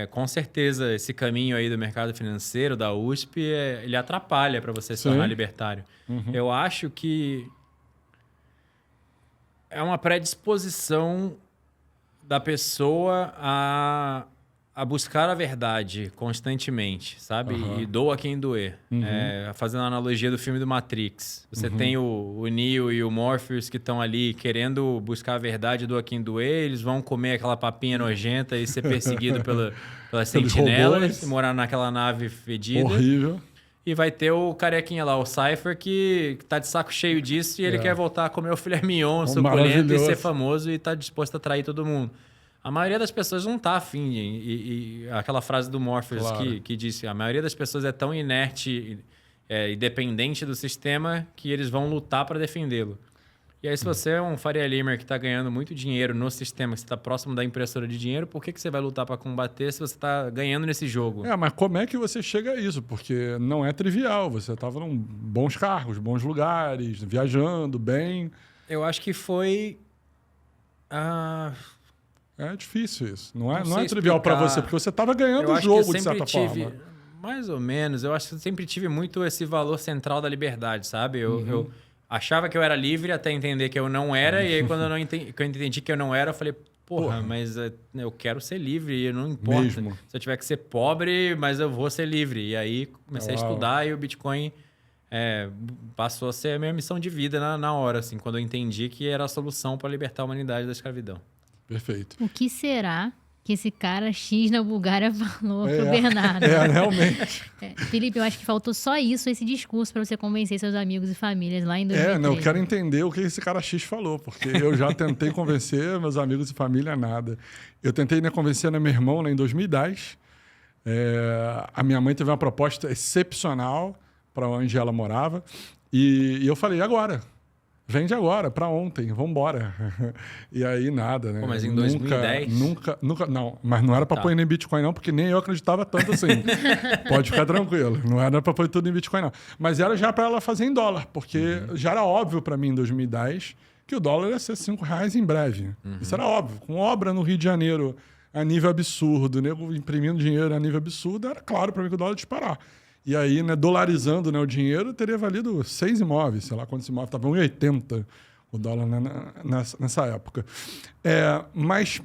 Com certeza, esse caminho aí do mercado financeiro, da USP, ele atrapalha para você se tornar libertário. Eu acho que é uma predisposição da pessoa a buscar a verdade constantemente, sabe? E doa quem doer. Fazendo a analogia do filme do Matrix. Você tem o Neo e o Morpheus que estão ali querendo buscar a verdade, doa quem doer. Eles vão comer aquela papinha nojenta e ser perseguido pelas sentinelas, morar naquela nave fedida. Horrível. E vai ter o carequinha lá, o Cypher, que tá de saco cheio disso e ele quer voltar a comer o filé mignon, suculento e ser famoso e tá disposto a trair todo mundo. A maioria das pessoas não tá afim. E aquela frase do Morpheus que disse, a maioria das pessoas é tão inerte e dependente do sistema que eles vão lutar para defendê-lo. E aí, se você é um Faria Limer que está ganhando muito dinheiro no sistema, que você está próximo da impressora de dinheiro, por que você vai lutar para combater se você está ganhando nesse jogo? Mas como é que você chega a isso? Porque não é trivial. Você estava em bons cargos, bons lugares, viajando bem. Eu acho que foi... É difícil isso. Não é trivial para você, porque você estava ganhando o jogo, de certa forma. Mais ou menos. Eu acho que eu sempre tive muito esse valor central da liberdade, sabe? Eu achava que eu era livre até entender que eu não era. E aí, quando eu entendi que eu não era, eu falei, porra, mas eu quero ser livre, e não importa. Mesmo. Se eu tiver que ser pobre, mas eu vou ser livre. E aí comecei a estudar e o Bitcoin passou a ser a minha missão de vida na hora, assim, quando eu entendi que era a solução para libertar a humanidade da escravidão. Perfeito. O que será que esse cara X na Bulgária falou pro Bernardo? Realmente. Felipe, eu acho que faltou só isso, esse discurso, para você convencer seus amigos e famílias lá em 2013. Eu quero entender o que esse cara X falou, porque eu já tentei convencer meus amigos e família, nada. Eu tentei convencer meu irmão em 2010. A minha mãe teve uma proposta excepcional para onde ela morava. E eu falei, agora? Vende agora, para ontem, vamos embora. E aí nada, né? Pô, mas em 2010? Nunca, não. Mas não era para pôr nem Bitcoin não, porque nem eu acreditava tanto assim. Pode ficar tranquilo. Não era para pôr tudo em Bitcoin não. Mas era já para ela fazer em dólar, porque já era óbvio para mim em 2010 que o dólar ia ser R$5 em breve. Isso era óbvio. Com obra no Rio de Janeiro a nível absurdo, nego imprimindo dinheiro a nível absurdo, era claro para mim que o dólar ia disparar. E aí, dolarizando o dinheiro, teria valido 6 imóveis, sei lá quantos imóveis, estava 1,80 o dólar nessa época. Mas,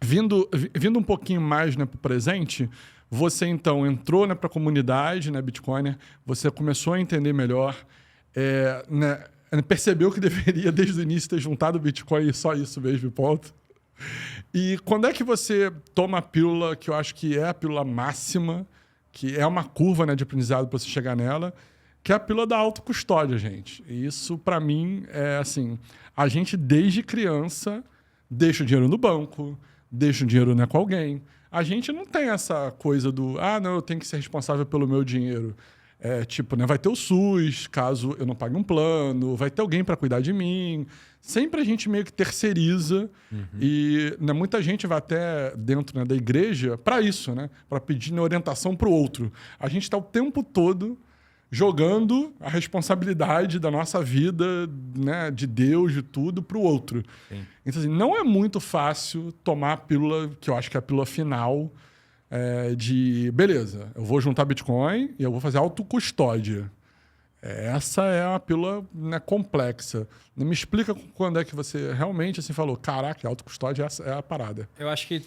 vindo um pouquinho mais para o presente, você então entrou para a comunidade Bitcoiner, você começou a entender melhor, percebeu que deveria, desde o início, ter juntado o Bitcoin e só isso mesmo, ponto. E quando é que você toma a pílula, que eu acho que é a pílula máxima, que é uma curva de aprendizado para você chegar nela, que é a pílula da autocustódia, gente. E isso, para mim, é assim, a gente, desde criança, deixa o dinheiro no banco, deixa o dinheiro com alguém. A gente não tem essa coisa do, não, eu tenho que ser responsável pelo meu dinheiro. Vai ter o SUS, caso eu não pague um plano, vai ter alguém para cuidar de mim. Sempre a gente meio que terceiriza e muita gente vai até dentro da igreja para isso, para pedir orientação para o outro. A gente está o tempo todo jogando a responsabilidade da nossa vida, de Deus, de tudo, para o outro. Sim. Então, assim, não é muito fácil tomar a pílula, que eu acho que é a pílula final, de, beleza, eu vou juntar Bitcoin e eu vou fazer autocustódia. Essa é uma pílula complexa. Me explica quando é que você realmente assim, falou, caraca, autocustódia é a parada. Eu acho que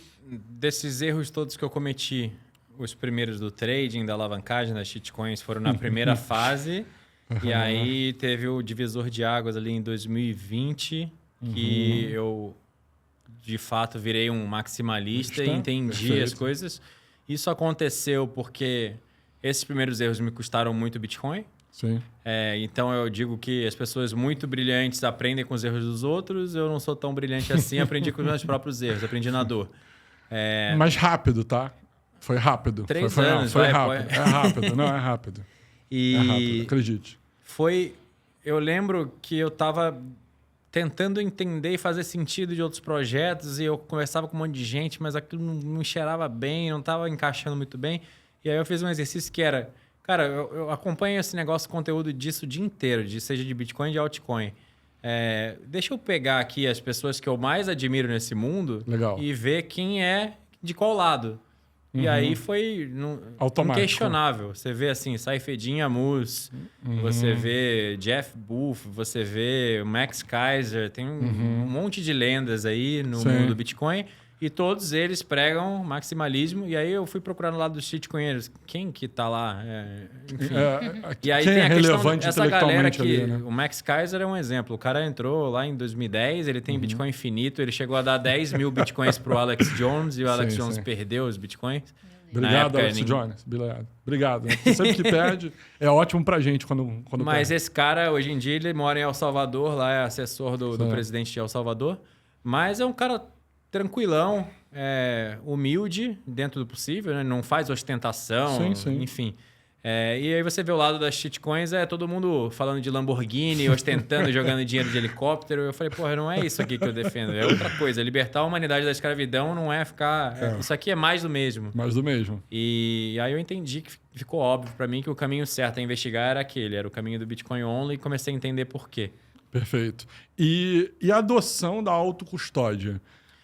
desses erros todos que eu cometi, os primeiros do trading, da alavancagem, das shitcoins, foram na primeira fase. E aí teve o divisor de águas ali em 2020, que eu, de fato, virei um maximalista e entendi as coisas. Isso aconteceu porque esses primeiros erros me custaram muito Bitcoin. Sim. Então eu digo que as pessoas muito brilhantes aprendem com os erros dos outros. Eu não sou tão brilhante assim, aprendi com os meus próprios erros, aprendi na dor. Mas rápido, tá? Foi rápido. 3 anos. Foi rápido. É rápido, não é rápido. É rápido, acredite. Eu lembro que eu estava tentando entender e fazer sentido de outros projetos e eu conversava com um monte de gente, mas aquilo não cheirava bem, não estava encaixando muito bem. E aí eu fiz um exercício que era... Cara, eu acompanho esse negócio, conteúdo disso o dia inteiro, seja de Bitcoin e de altcoin. Deixa eu pegar aqui as pessoas que eu mais admiro nesse mundo. Legal. E ver quem é de qual lado. E aí foi inquestionável. Você vê assim, Saifedean Ammous, você vê Jeff Booth, você vê o Max Keiser, tem um monte de lendas aí no mundo do Bitcoin. E todos eles pregam maximalismo. E aí eu fui procurar no lado dos shitcoinheiros. Quem que tá lá? Enfim. E aí quem tem a questão relevante dessa galera que... ali, né? O Max Keiser é um exemplo. O cara entrou lá em 2010, ele tem Bitcoin infinito. Ele chegou a dar 10 mil Bitcoins pro Alex Jones. E o Alex Jones perdeu os Bitcoins. Obrigado, Alex Jones. Obrigado. Sempre que perde, é ótimo pra gente quando Mas perde. Esse cara, hoje em dia, ele mora em El Salvador. Lá é assessor do presidente de El Salvador. Mas é um cara... tranquilão, humilde dentro do possível, né? Não faz ostentação, enfim. E aí você vê o lado das shitcoins, todo mundo falando de Lamborghini, ostentando, jogando dinheiro de helicóptero. Eu falei, porra, não é isso aqui que eu defendo, é outra coisa. Libertar a humanidade da escravidão não é ficar... Isso aqui é mais do mesmo. Mais do mesmo. E aí eu entendi que ficou óbvio para mim que o caminho certo a investigar era aquele, era o caminho do Bitcoin Only, e comecei a entender por quê. Perfeito. E a adoção da autocustódia?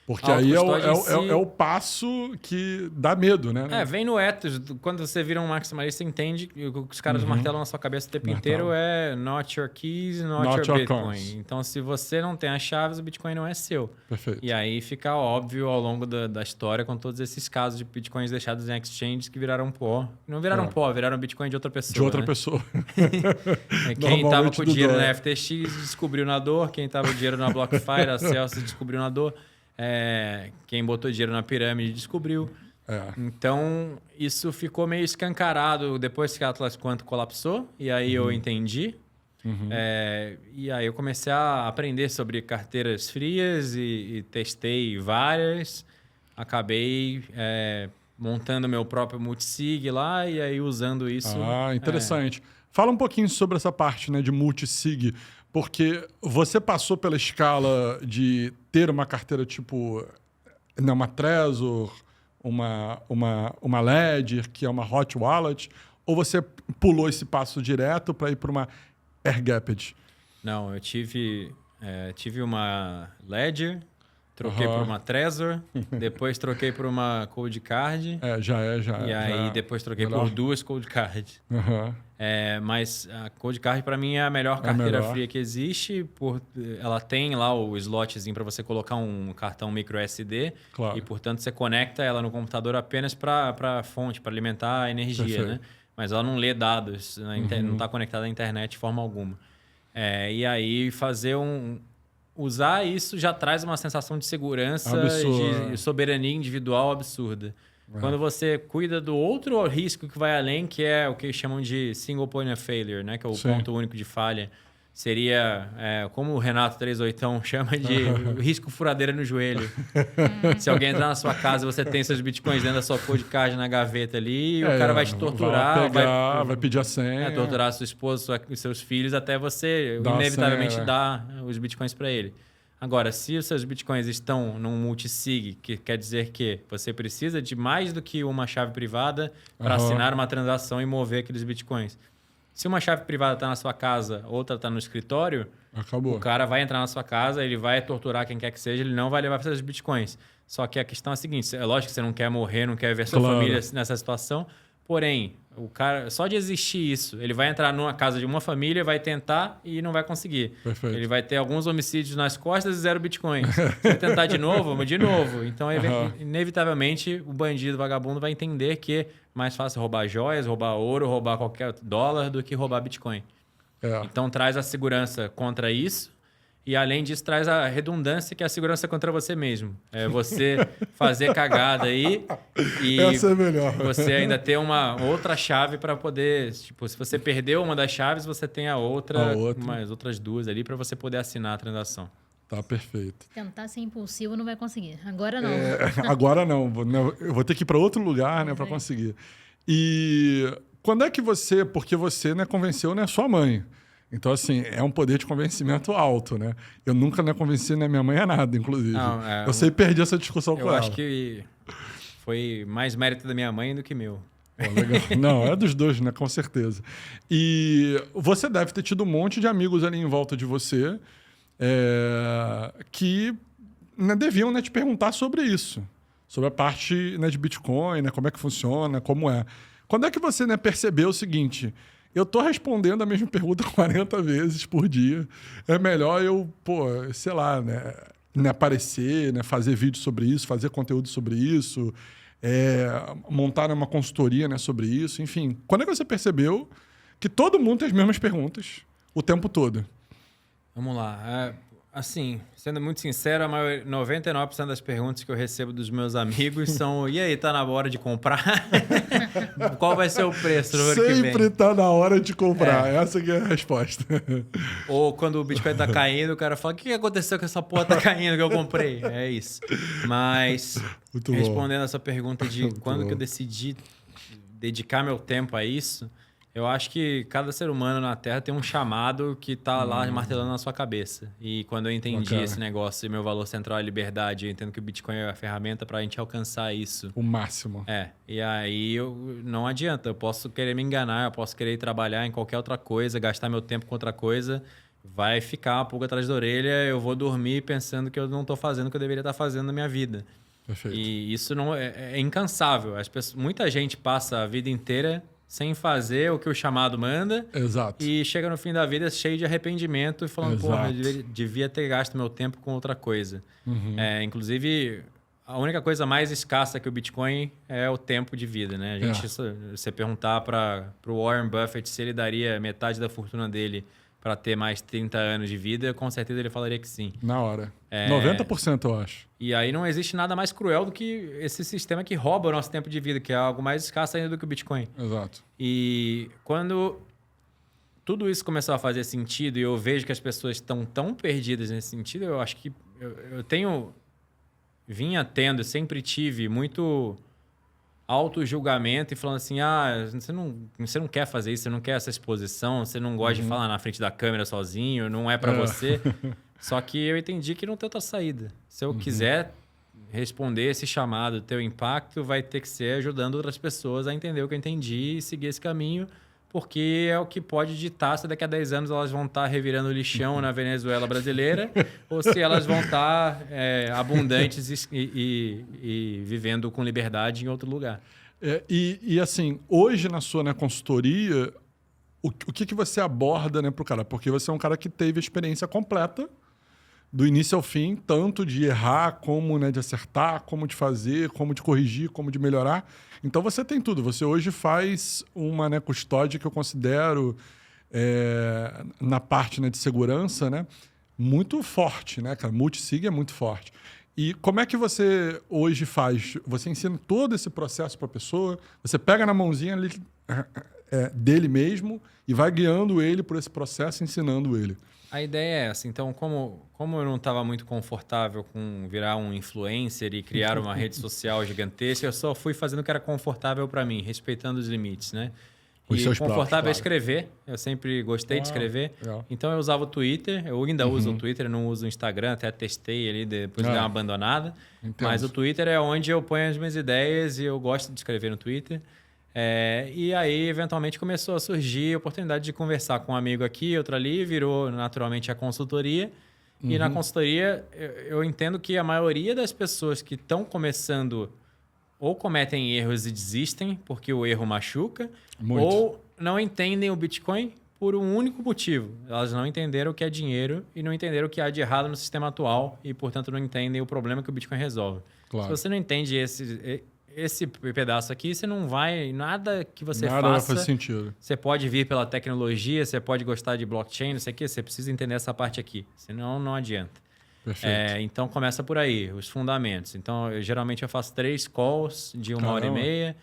Porque A aí autocustódia em si- é o passo que dá medo, né? Vem no ethos. Quando você vira um maximalista, você entende que o que os caras martelam na sua cabeça o tempo Martelo. inteiro é not your keys, not Not your your Bitcoin. coins. Então, se você não tem as chaves, o Bitcoin não é seu. Perfeito. E aí fica óbvio ao longo da história com todos esses casos de Bitcoins deixados em exchanges que viraram pó. Não viraram pó, viraram Bitcoin de outra pessoa. De outra né? pessoa. Quem tava Normalmente com o do dinheiro dólar. na FTX descobriu na dor. Quem tava com o dinheiro na BlockFi, a Celsius descobriu na dor. Quem botou dinheiro na pirâmide descobriu. Então, isso ficou meio escancarado depois que a Atlas Quanto colapsou. E aí eu entendi. E aí eu comecei a aprender sobre carteiras frias e testei várias. Acabei montando meu próprio multisig lá e aí usando isso. Interessante. Fala um pouquinho sobre essa parte, né, de multisig, porque você passou pela escala de ter uma carteira tipo uma Trezor, uma Ledger, que é uma hot wallet, ou você pulou esse passo direto para ir para uma Airgapped? Não, eu tive uma Ledger, troquei por uma Trezor, depois troquei por uma Cold Card. Já E aí depois troquei por 2 Cold Card. Mas a Cold Card para mim é a melhor carteira fria que existe. Ela tem lá o slotzinho para você colocar um cartão micro SD. Claro. E, portanto, você conecta ela no computador apenas para a fonte, para alimentar a energia, né? Mas ela não lê dados, não está conectada à internet de forma alguma. E aí usar isso já traz uma sensação de segurança e de soberania individual absurda. Quando você cuida do outro risco que vai além, que é o que chamam de single point of failure, né? Que é o ponto único de falha. Seria, como o Renato 38 chama de risco furadeira no joelho. Se alguém entrar na sua casa e você tem seus bitcoins dentro da sua cold card na gaveta ali, o cara vai te torturar. Vai pedir a senha. Torturar sua esposa, os seus filhos, até você inevitavelmente dar os bitcoins para ele. Agora, se os seus bitcoins estão num multisig, que quer dizer que você precisa de mais do que uma chave privada para assinar uma transação e mover aqueles bitcoins. Se uma chave privada está na sua casa, outra está no escritório, acabou. O cara vai entrar na sua casa, ele vai torturar quem quer que seja, ele não vai levar seus bitcoins. Só que a questão é a seguinte, é lógico que você não quer morrer, não quer ver sua família nessa situação, porém, o cara, só de existir isso, ele vai entrar numa casa de uma família, vai tentar e não vai conseguir. Perfeito. Ele vai ter alguns homicídios nas costas e 0 bitcoins. Se ele tentar de novo. Então, inevitavelmente, o bandido, o vagabundo vai entender que é mais fácil roubar joias, roubar ouro, roubar qualquer dólar do que roubar bitcoin. Então, traz a segurança contra isso. E, além disso, traz a redundância, que é a segurança contra você mesmo. É você fazer cagada aí e essa é melhor. você ainda ter uma outra chave para poder... Tipo, se você perdeu uma das chaves, você tem a outra. Mais outras 2 ali para você poder assinar a transação. Tá perfeito. Tentar ser impulsivo não vai conseguir. Agora não. Agora não. Eu vou ter que ir para outro lugar, né, para conseguir. E quando é que você... Porque você, né, convenceu, né, sua mãe. Então, assim, é um poder de convencimento alto, né? Eu nunca convenci minha mãe a nada, inclusive. Eu sei perder essa discussão com ela. Eu acho que foi mais mérito da minha mãe do que meu. Legal. Não, é dos dois, né? Com certeza. E você deve ter tido um monte de amigos ali em volta de você que deviam te perguntar sobre isso. Sobre a parte de Bitcoin, como é que funciona, como é. Quando é que você percebeu o seguinte... Eu tô respondendo a mesma pergunta 40 vezes por dia. É melhor eu, sei lá, aparecer, fazer vídeo sobre isso, fazer conteúdo sobre isso, montar uma consultoria sobre isso, enfim. Quando é que você percebeu que todo mundo tem as mesmas perguntas o tempo todo? Vamos lá. Assim, sendo muito sincero, 99% das perguntas que eu recebo dos meus amigos são: e aí, tá na hora de comprar? Qual vai ser o preço no ano que vem? Sempre tá na hora de comprar. Essa que é a resposta. Ou quando o Bitcoin tá caindo, o cara fala: o que aconteceu que essa porra tá caindo que eu comprei? É isso. Mas, respondendo essa pergunta de quando que eu decidi dedicar meu tempo a isso, eu acho que cada ser humano na Terra tem um chamado que tá lá martelando na sua cabeça. E quando eu entendi esse negócio e meu valor central é a liberdade, eu entendo que o Bitcoin é a ferramenta para a gente alcançar isso. O máximo. E aí não adianta. Eu posso querer me enganar, eu posso querer ir trabalhar em qualquer outra coisa, gastar meu tempo com outra coisa. vai ficar uma pulga atrás da orelha, eu vou dormir pensando que eu não estou fazendo o que eu deveria estar fazendo na minha vida. Perfeito. E isso não é incansável. Muita gente passa a vida inteira sem fazer o que o chamado manda. Exato. E chega no fim da vida cheio de arrependimento e falando, porra, Exato. eu devia ter gasto meu tempo com outra coisa. Uhum. Inclusive, a única coisa mais escassa que o Bitcoin é o tempo de vida, né? A gente, se você perguntar para o Warren Buffett se ele daria metade da fortuna dele para ter mais 30 anos de vida, com certeza ele falaria que sim. Na hora. 90% eu acho. E aí não existe nada mais cruel do que esse sistema que rouba o nosso tempo de vida, que é algo mais escasso ainda do que o Bitcoin. Exato. E quando tudo isso começou a fazer sentido e eu vejo que as pessoas estão tão perdidas nesse sentido, eu acho que eu sempre tive muito auto-julgamento e falando assim, você não quer fazer isso, você não quer essa exposição, você não gosta de falar na frente da câmera sozinho, não é para você. Só que eu entendi que não tem outra saída. Se eu quiser responder esse chamado, ter o impacto, vai ter que ser ajudando outras pessoas a entender o que eu entendi e seguir esse caminho, porque é o que pode ditar se daqui a 10 anos elas vão estar revirando lixão na Venezuela brasileira ou se elas vão estar abundantes e vivendo com liberdade em outro lugar. E assim, hoje na sua consultoria, o que você aborda para o cara? Porque você é um cara que teve a experiência completa, do início ao fim, tanto de errar, como de acertar, como de fazer, como de corrigir, como de melhorar. Então você tem tudo. Você hoje faz uma custódia que eu considero, na parte de segurança, muito forte, cara? Multisig é muito forte. E como é que você hoje faz? Você ensina todo esse processo para a pessoa? Você pega na mãozinha ali, dele mesmo e vai guiando ele por esse processo, ensinando ele. A ideia é essa. Então, como eu não estava muito confortável com virar um influencer e criar uma rede social gigantesca, eu só fui fazendo o que era confortável para mim, respeitando os limites, né? Os seus confortável próprios, é escrever. Eu sempre gostei de escrever. Legal. Então, eu usava o Twitter. Eu ainda uso o Twitter, eu não uso o Instagram. Até testei ali, depois dei uma abandonada. Entendo. Mas o Twitter é onde eu ponho as minhas ideias e eu gosto de escrever no Twitter. E aí, eventualmente, começou a surgir a oportunidade de conversar com um amigo aqui, outro ali, virou naturalmente a consultoria. E na consultoria, eu entendo que a maioria das pessoas que estão começando ou cometem erros e desistem, porque o erro machuca, Muito. ou não entendem o Bitcoin por um único motivo. Elas não entenderam o que é dinheiro e não entenderam o que há de errado no sistema atual e, portanto, não entendem o problema que o Bitcoin resolve. Claro. Se você não entende esse pedaço aqui, você não vai... Nada que você Nada faça... vai fazer sentido. Você pode vir pela tecnologia, você pode gostar de blockchain, não sei o quê. Você precisa entender essa parte aqui. Senão, não adianta. Perfeito. Então, começa por aí, os fundamentos. Então, geralmente eu faço 3 calls de 1h30.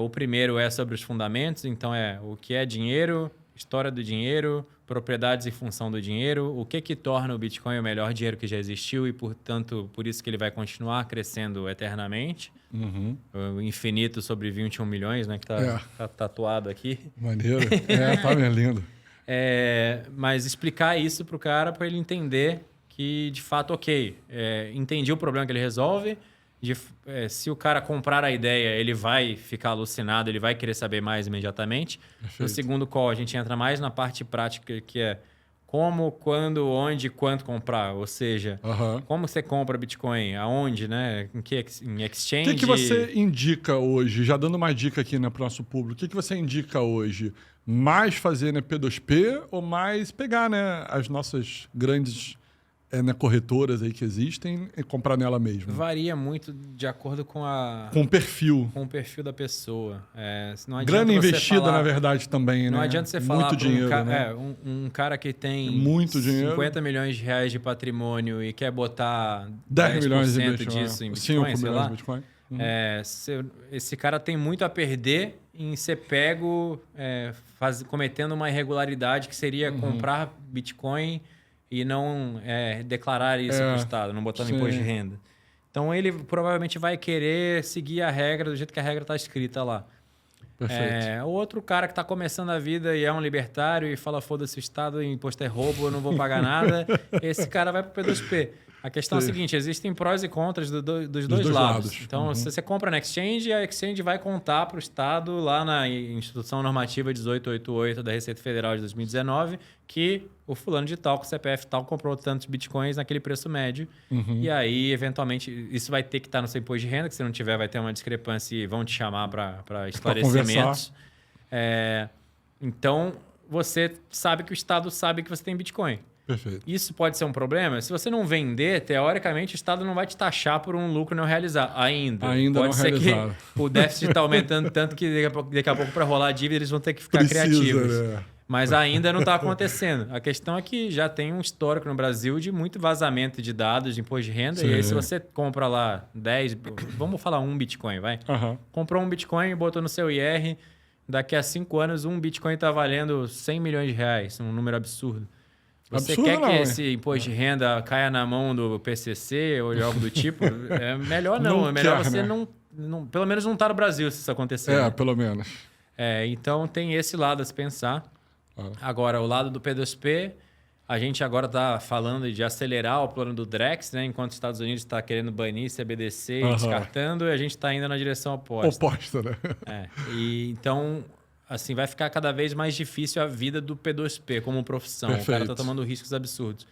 O primeiro é sobre os fundamentos. Então, o que é dinheiro, história do dinheiro, propriedades e função do dinheiro, o que torna o Bitcoin o melhor dinheiro que já existiu e, portanto, por isso que ele vai continuar crescendo eternamente. O infinito sobre 21 milhões, né? Que tá tatuado aqui. Maneiro. Tá bem lindo. Mas explicar isso para o cara, para ele entender que, de fato, entendi o problema que ele resolve. Se o cara comprar a ideia, ele vai ficar alucinado, ele vai querer saber mais imediatamente. Perfeito. No segundo call, a gente entra mais na parte prática, que é como, quando, onde, quanto comprar. Ou seja, como você compra Bitcoin, aonde, né? Em exchange... O que você indica hoje, já dando uma dica aqui para o nosso público, o que você indica hoje? Mais fazer P2P ou mais pegar as nossas grandes corretoras aí que existem e comprar nela mesmo? Varia muito de acordo com o perfil. Com o perfil da pessoa. Não adianta grana você investida, falar, na verdade, também, não adianta você falar muito dinheiro, um cara que tem muito 50 milhões de reais de patrimônio e quer botar 10 milhões de Bitcoin, disso em Bitcoin, 5 sei milhões lá. de Bitcoin. Esse cara tem muito a perder em ser pego cometendo uma irregularidade que seria comprar Bitcoin e não declarar isso para o Estado, não botar no imposto de renda. Então, ele provavelmente vai querer seguir a regra do jeito que a regra está escrita lá. Perfeito. O outro cara que está começando a vida e é um libertário e fala, foda-se o Estado, imposto é roubo, eu não vou pagar nada, esse cara vai para o P2P. A questão é a seguinte, existem prós e contras dos dois lados. Então, se você compra na Exchange, a Exchange vai contar para o Estado, lá na Instituição Normativa 1888 da Receita Federal de 2019, que o fulano de tal, com o CPF tal, comprou tantos bitcoins naquele preço médio. E aí, eventualmente, isso vai ter que estar no seu imposto de renda, que se não tiver, vai ter uma discrepância e vão te chamar para esclarecimentos. Então, você sabe que o Estado sabe que você tem Bitcoin. Perfeito. Isso pode ser um problema? Se você não vender, teoricamente, o Estado não vai te taxar por um lucro não realizado. Ainda pode não ser realizado. Que o déficit está aumentando tanto que daqui a pouco, para rolar a dívida, eles vão ter que ficar criativos. Né? Mas ainda não está acontecendo. A questão é que já tem um histórico no Brasil de muito vazamento de dados de imposto de renda. Sim. E aí, se você compra lá 10... Vamos falar um Bitcoin, vai? Comprou um Bitcoin, botou no seu IR... Daqui a 5 anos, um Bitcoin está valendo 100 milhões de reais, um número absurdo. Você quer que esse imposto de renda caia na mão do PCC ou de algo do tipo? É melhor não. É melhor você não... Pelo menos não estar no Brasil se isso acontecer. Né? Pelo menos. Então, tem esse lado a se pensar. Agora, o lado do P2P... A gente agora está falando de acelerar o plano do Drex, né? Enquanto os Estados Unidos está querendo banir CBDC e descartando, e a gente está indo na direção oposta. Né? E então, assim, vai ficar cada vez mais difícil a vida do P2P como profissão. Perfeito. O cara está tomando riscos absurdos.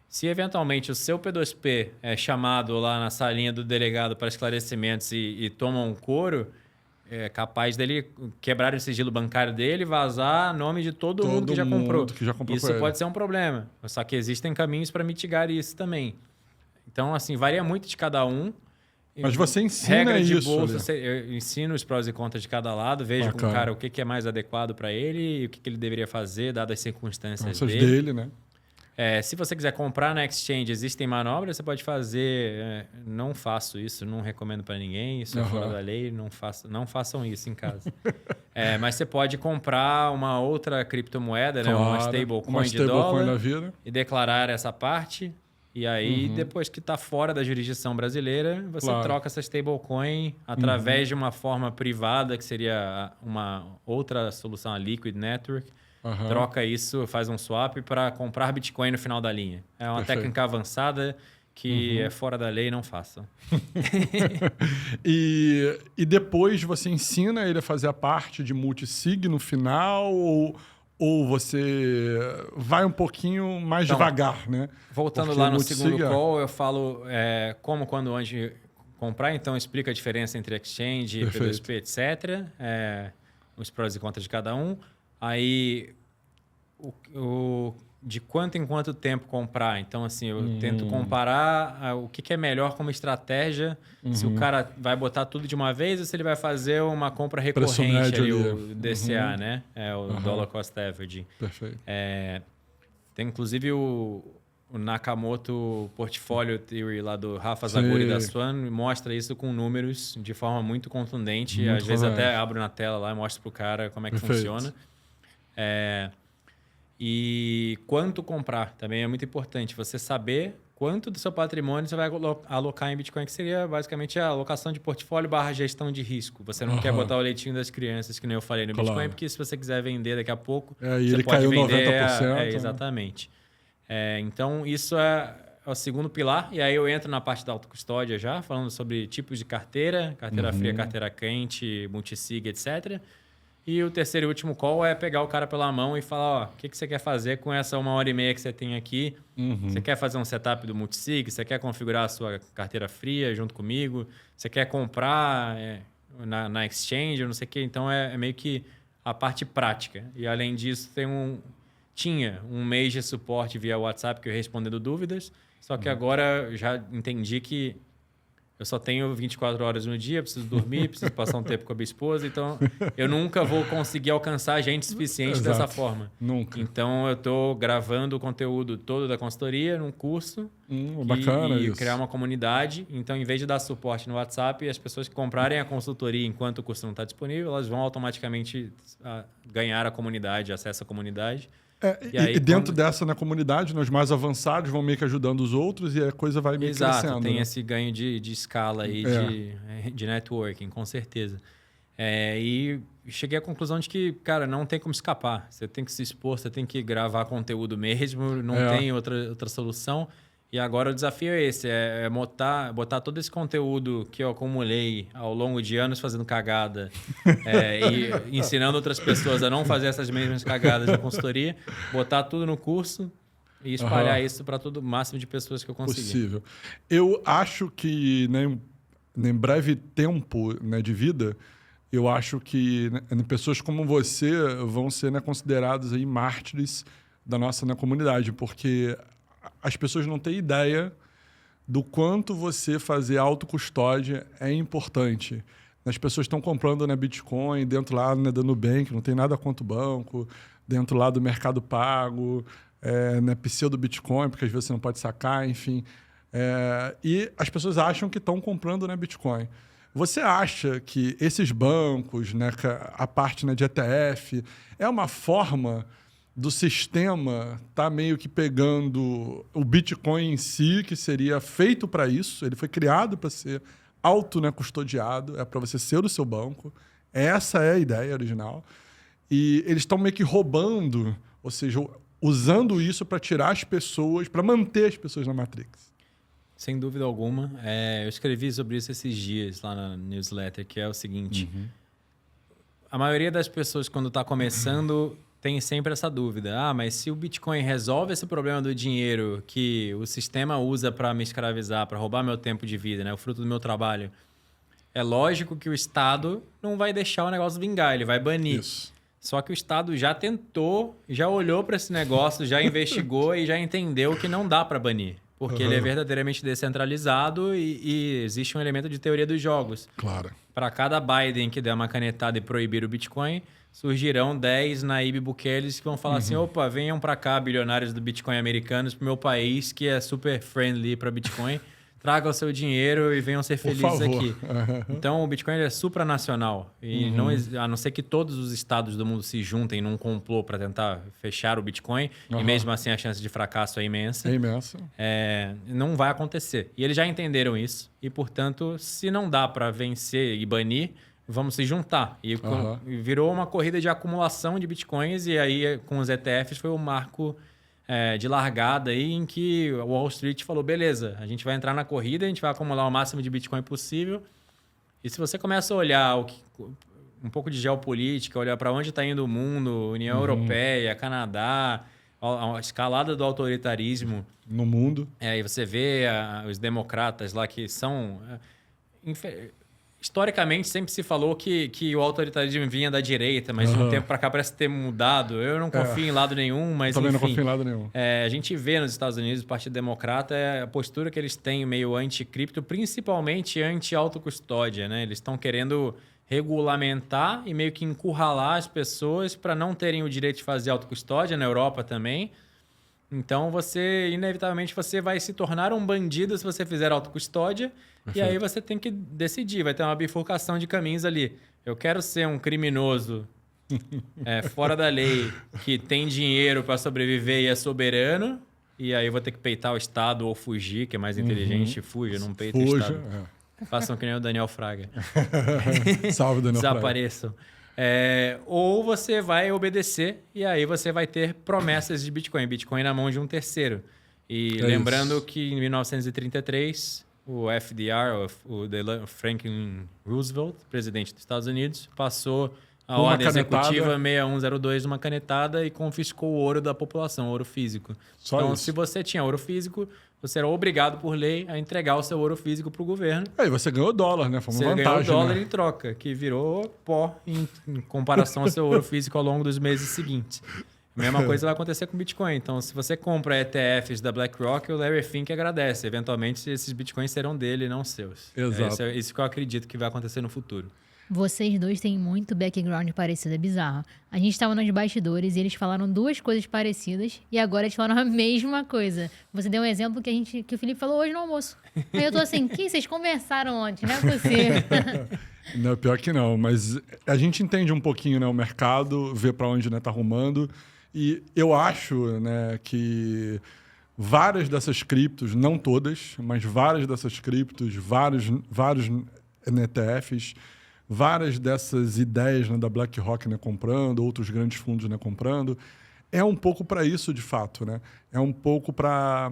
Se eventualmente o seu P2P é chamado lá na salinha do delegado para esclarecimentos e toma um couro, é capaz dele quebrar o sigilo bancário dele e vazar nome de todo mundo que já comprou. Isso pode ser um problema. Só que existem caminhos para mitigar isso também. Então, assim, varia muito de cada um. Mas você ensina regra de isso. Bolsa, eu ensino os prós e contras de cada lado, vejo com o cara o que é mais adequado para ele e o que ele deveria fazer, dadas as circunstâncias dele. Né? Se você quiser comprar na Exchange, existem manobras, você pode fazer. Não faço isso, não recomendo para ninguém, isso é fora da lei, não façam isso em casa. Mas você pode comprar uma outra criptomoeda, né? Uma stablecoin de dólar da vida. E declarar essa parte. E aí, depois que está fora da jurisdição brasileira, você troca essa stablecoin através de uma forma privada, que seria uma outra solução, a Liquid Network. Troca isso, faz um swap para comprar Bitcoin no final da linha. É uma técnica avançada que é fora da lei, não façam. E depois você ensina ele a fazer a parte de multisig no final ou você vai um pouquinho mais devagar, né? Voltando porque lá no segundo call, eu falo como, quando, onde comprar. Então, explica a diferença entre exchange, P2P, etc. Os prós e contras de cada um. Aí, de quanto em quanto tempo comprar. Então, assim, eu tento comparar o que é melhor como estratégia. Se o cara vai botar tudo de uma vez ou se ele vai fazer uma compra recorrente, ali, o DCA, né? O Dollar Cost Averaging. Perfeito. Tem, inclusive, o Nakamoto Portfolio Theory lá do Rafa Zaguri da Swan mostra isso com números de forma muito contundente. Às vezes até abro na tela lá e mostro pro cara como é que funciona. E quanto comprar também é muito importante. Você saber quanto do seu patrimônio você vai alocar em Bitcoin, que seria basicamente a alocação de portfólio / gestão de risco. Você não quer botar o leitinho das crianças, que nem eu falei no Bitcoin, porque se você quiser vender daqui a pouco, e você ele pode caiu vender 90%. Exatamente. Então, isso é o segundo pilar. E aí eu entro na parte da autocustódia já, falando sobre tipos de carteira fria, carteira quente, multisig, etc. E o terceiro e último call é pegar o cara pela mão e falar, o que você quer fazer com essa 1h30 que você tem aqui? Você quer fazer um setup do multisig? Você quer configurar a sua carteira fria junto comigo? Você quer comprar na exchange? Não sei o quê. Então, é meio que a parte prática. E, além disso, tinha um mês de suporte via WhatsApp que eu ia respondendo dúvidas. Só que agora eu já entendi que eu só tenho 24 horas no dia, preciso dormir, preciso passar um tempo com a minha esposa. Então, eu nunca vou conseguir alcançar gente suficiente dessa forma. Nunca. Então, eu estou gravando o conteúdo todo da consultoria num curso. Bacana e isso. criar uma comunidade. Então, em vez de dar suporte no WhatsApp, as pessoas que comprarem a consultoria enquanto o curso não está disponível, elas vão automaticamente ganhar a comunidade, acesso à comunidade. E dentro dessa, na comunidade, os mais avançados vão meio que ajudando os outros e a coisa vai meio crescendo. Tem esse ganho de escala aí, de networking, com certeza. E cheguei à conclusão de que, cara, não tem como escapar. Você tem que se expor, você tem que gravar conteúdo mesmo, não tem outra solução. E agora o desafio é esse, é botar todo esse conteúdo que eu acumulei ao longo de anos fazendo cagada e ensinando outras pessoas a não fazer essas mesmas cagadas na consultoria, botar tudo no curso e espalhar isso para todo o máximo de pessoas que eu conseguir. Possível. Eu acho que em breve tempo, né, de vida, eu acho que, né, pessoas como você vão ser, né, consideradas aí mártires da nossa, né, comunidade, porque as pessoas não têm ideia do quanto você fazer autocustódia é importante. As pessoas estão comprando, né, Bitcoin dentro lá, né, da Nubank, não tem nada contra o banco, dentro lá do Mercado Pago, né, pseudo-Bitcoin, porque às vezes você não pode sacar, enfim. E as pessoas acham que estão comprando, né, Bitcoin. Você acha que esses bancos, né, a parte, né, de ETF, é uma forma do sistema tá meio que pegando o Bitcoin em si, que seria feito para isso, ele foi criado para ser né, custodiado, é para você ser o seu banco. Essa é a ideia original. E eles estão meio que roubando, ou seja, usando isso para tirar as pessoas, para manter as pessoas na Matrix. Sem dúvida alguma. Eu escrevi sobre isso esses dias lá na newsletter, que é o seguinte. A maioria das pessoas, quando está começando, tem sempre essa dúvida. Mas se o Bitcoin resolve esse problema do dinheiro que o sistema usa para me escravizar, para roubar meu tempo de vida, né, o fruto do meu trabalho, é lógico que o Estado não vai deixar o negócio vingar, ele vai banir. Isso. Só que o Estado já tentou, já olhou para esse negócio, já investigou e já entendeu que não dá para banir. Porque ele é verdadeiramente descentralizado e existe um elemento de teoria dos jogos. Claro. Para cada Biden que der uma canetada e proibir o Bitcoin, surgirão 10 Nayib Bukeles que vão falar assim, opa, venham para cá, bilionários do Bitcoin americanos, para o meu país, que é super friendly para Bitcoin. Tragam o seu dinheiro e venham ser felizes aqui. Então, o Bitcoin é supranacional. E a não ser que todos os estados do mundo se juntem num complô para tentar fechar o Bitcoin, e mesmo assim a chance de fracasso é imensa. É imensa. Não vai acontecer. E eles já entenderam isso. E, portanto, se não dá para vencer e banir, vamos se juntar. E virou uma corrida de acumulação de Bitcoins. E aí, com os ETFs, foi o marco de largada aí em que o Wall Street falou, beleza, a gente vai entrar na corrida, a gente vai acumular o máximo de Bitcoin possível. E se você começa a olhar um pouco de geopolítica, olhar para onde está indo o mundo, União Europeia, Canadá, a escalada do autoritarismo no mundo. E você vê os democratas lá que são... Historicamente, sempre se falou que o autoritarismo vinha da direita, mas de um tempo para cá parece ter mudado. Eu não confio em lado nenhum, mas também enfim... não confio em lado nenhum. A gente vê nos Estados Unidos, o Partido Democrata, a postura que eles têm meio anti-cripto, principalmente anti-autocustódia, né? Eles estão querendo regulamentar e meio que encurralar as pessoas para não terem o direito de fazer autocustódia, na Europa também. Então, inevitavelmente, você vai se tornar um bandido se você fizer autocustódia. Perfeito. E aí você tem que decidir, vai ter uma bifurcação de caminhos ali. Eu quero ser um criminoso fora da lei, que tem dinheiro para sobreviver e é soberano, e aí eu vou ter que peitar o Estado ou fugir, que é mais inteligente, fuja, não peita o Estado. Façam que nem o Daniel Fraga. Salve, Daniel Fraga. Desapareçam. Ou você vai obedecer e aí você vai ter promessas de Bitcoin. Bitcoin na mão de um terceiro. E lembrando que em 1933, o FDR, o Franklin Roosevelt, presidente dos Estados Unidos, passou a ordem executiva 6102, uma canetada, e confiscou o ouro da população, ouro físico. Então, se você tinha ouro físico, você era obrigado por lei a entregar o seu ouro físico para o governo. Aí você ganhou dólar, né? Foi uma vantagem, ganhou dólar, né? em troca, que virou pó em comparação ao seu ouro físico ao longo dos meses seguintes. A mesma coisa vai acontecer com Bitcoin. Então, se você compra ETFs da BlackRock, o Larry Fink agradece. Eventualmente, esses Bitcoins serão dele e não seus. Exato. Isso que eu acredito que vai acontecer no futuro. Vocês dois têm muito background parecido, é bizarro. A gente estava nos bastidores e eles falaram duas coisas parecidas e agora eles falaram a mesma coisa. Você deu um exemplo que o Felipe falou hoje no almoço. Aí eu tô assim, que vocês conversaram ontem, não é possível. Não, pior que não, mas a gente entende um pouquinho, né, o mercado, vê para onde, né, tá arrumando, e eu acho, né, que várias dessas criptos, não todas, mas várias dessas criptos, vários ETFs, várias dessas ideias, né, da BlackRock, né, comprando, outros grandes fundos, né, comprando, é um pouco para isso, de fato, né? É um pouco para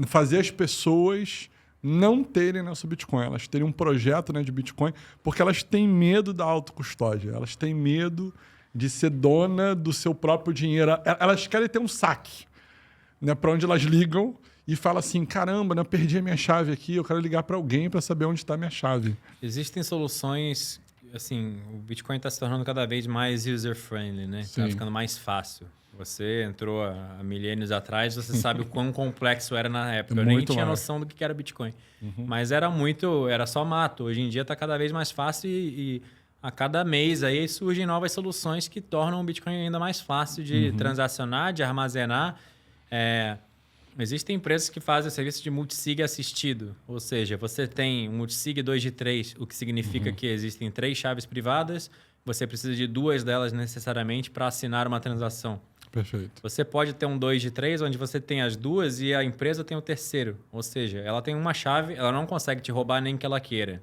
fazer as pessoas não terem nosso Bitcoin, elas terem um projeto, né, de Bitcoin, porque elas têm medo da autocustódia, elas têm medo de ser dona do seu próprio dinheiro. Elas querem ter um saque, né, para onde elas ligam e falam assim, caramba, né, eu perdi a minha chave aqui, eu quero ligar para alguém para saber onde está a minha chave. Existem soluções, assim, o Bitcoin está se tornando cada vez mais user-friendly, né? Está ficando mais fácil. Você entrou há milênios atrás, você sabe o quão complexo era na época. Eu nem tinha noção do que era Bitcoin. Mas era só mato. Hoje em dia está cada vez mais fácil e a cada mês aí surgem novas soluções que tornam o Bitcoin ainda mais fácil de transacionar, de armazenar. Existem empresas que fazem serviço de multisig assistido. Ou seja, você tem um multisig 2 de 3, o que significa que existem 3 chaves privadas, você precisa de 2 delas necessariamente para assinar uma transação. Perfeito. Você pode ter um 2 de 3, onde você tem as 2 e a empresa tem o terceiro. Ou seja, ela tem uma chave, ela não consegue te roubar nem que ela queira.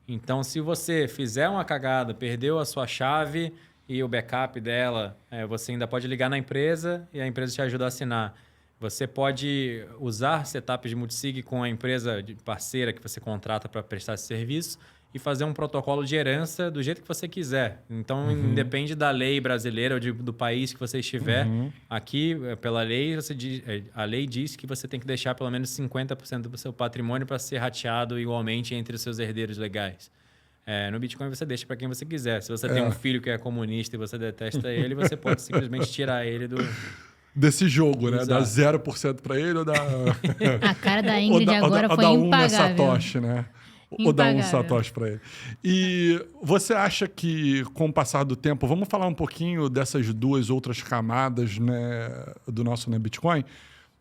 Então, se você fizer uma cagada, perdeu a sua chave e o backup dela, você ainda pode ligar na empresa e a empresa te ajuda a assinar. Você pode usar setup de multisig com a empresa parceira que você contrata para prestar esse serviço e fazer um protocolo de herança do jeito que você quiser. Então, independe da lei brasileira ou do país que você estiver. Aqui, pela lei, a lei diz que você tem que deixar pelo menos 50% do seu patrimônio para ser rateado igualmente entre os seus herdeiros legais. No Bitcoin, você deixa para quem você quiser. Se você tem um filho que é comunista e você detesta ele, você pode simplesmente tirar ele desse jogo, né? Dar 0% para ele ou dar... A cara da Ingrid agora foi impagável. Ou dar Satoshi, né? Ou dar um Satoshi para ele. E você acha que, com o passar do tempo... Vamos falar um pouquinho dessas 2 outras camadas, né, do nosso, né, Bitcoin?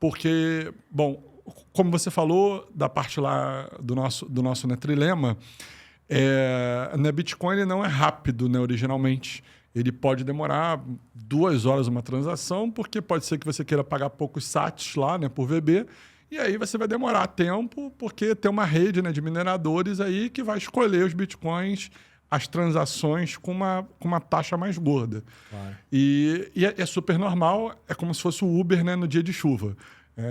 Porque, bom, como você falou da parte lá do nosso né, trilema, né, Bitcoin ele não é rápido, né, originalmente. Ele pode demorar 2 horas uma transação, porque pode ser que você queira pagar poucos sats lá, né, por VB, e aí você vai demorar tempo, porque tem uma rede, né, de mineradores aí que vai escolher os bitcoins, as transações com uma taxa mais gorda. Claro. E é super normal, é como se fosse o Uber, né, no dia de chuva.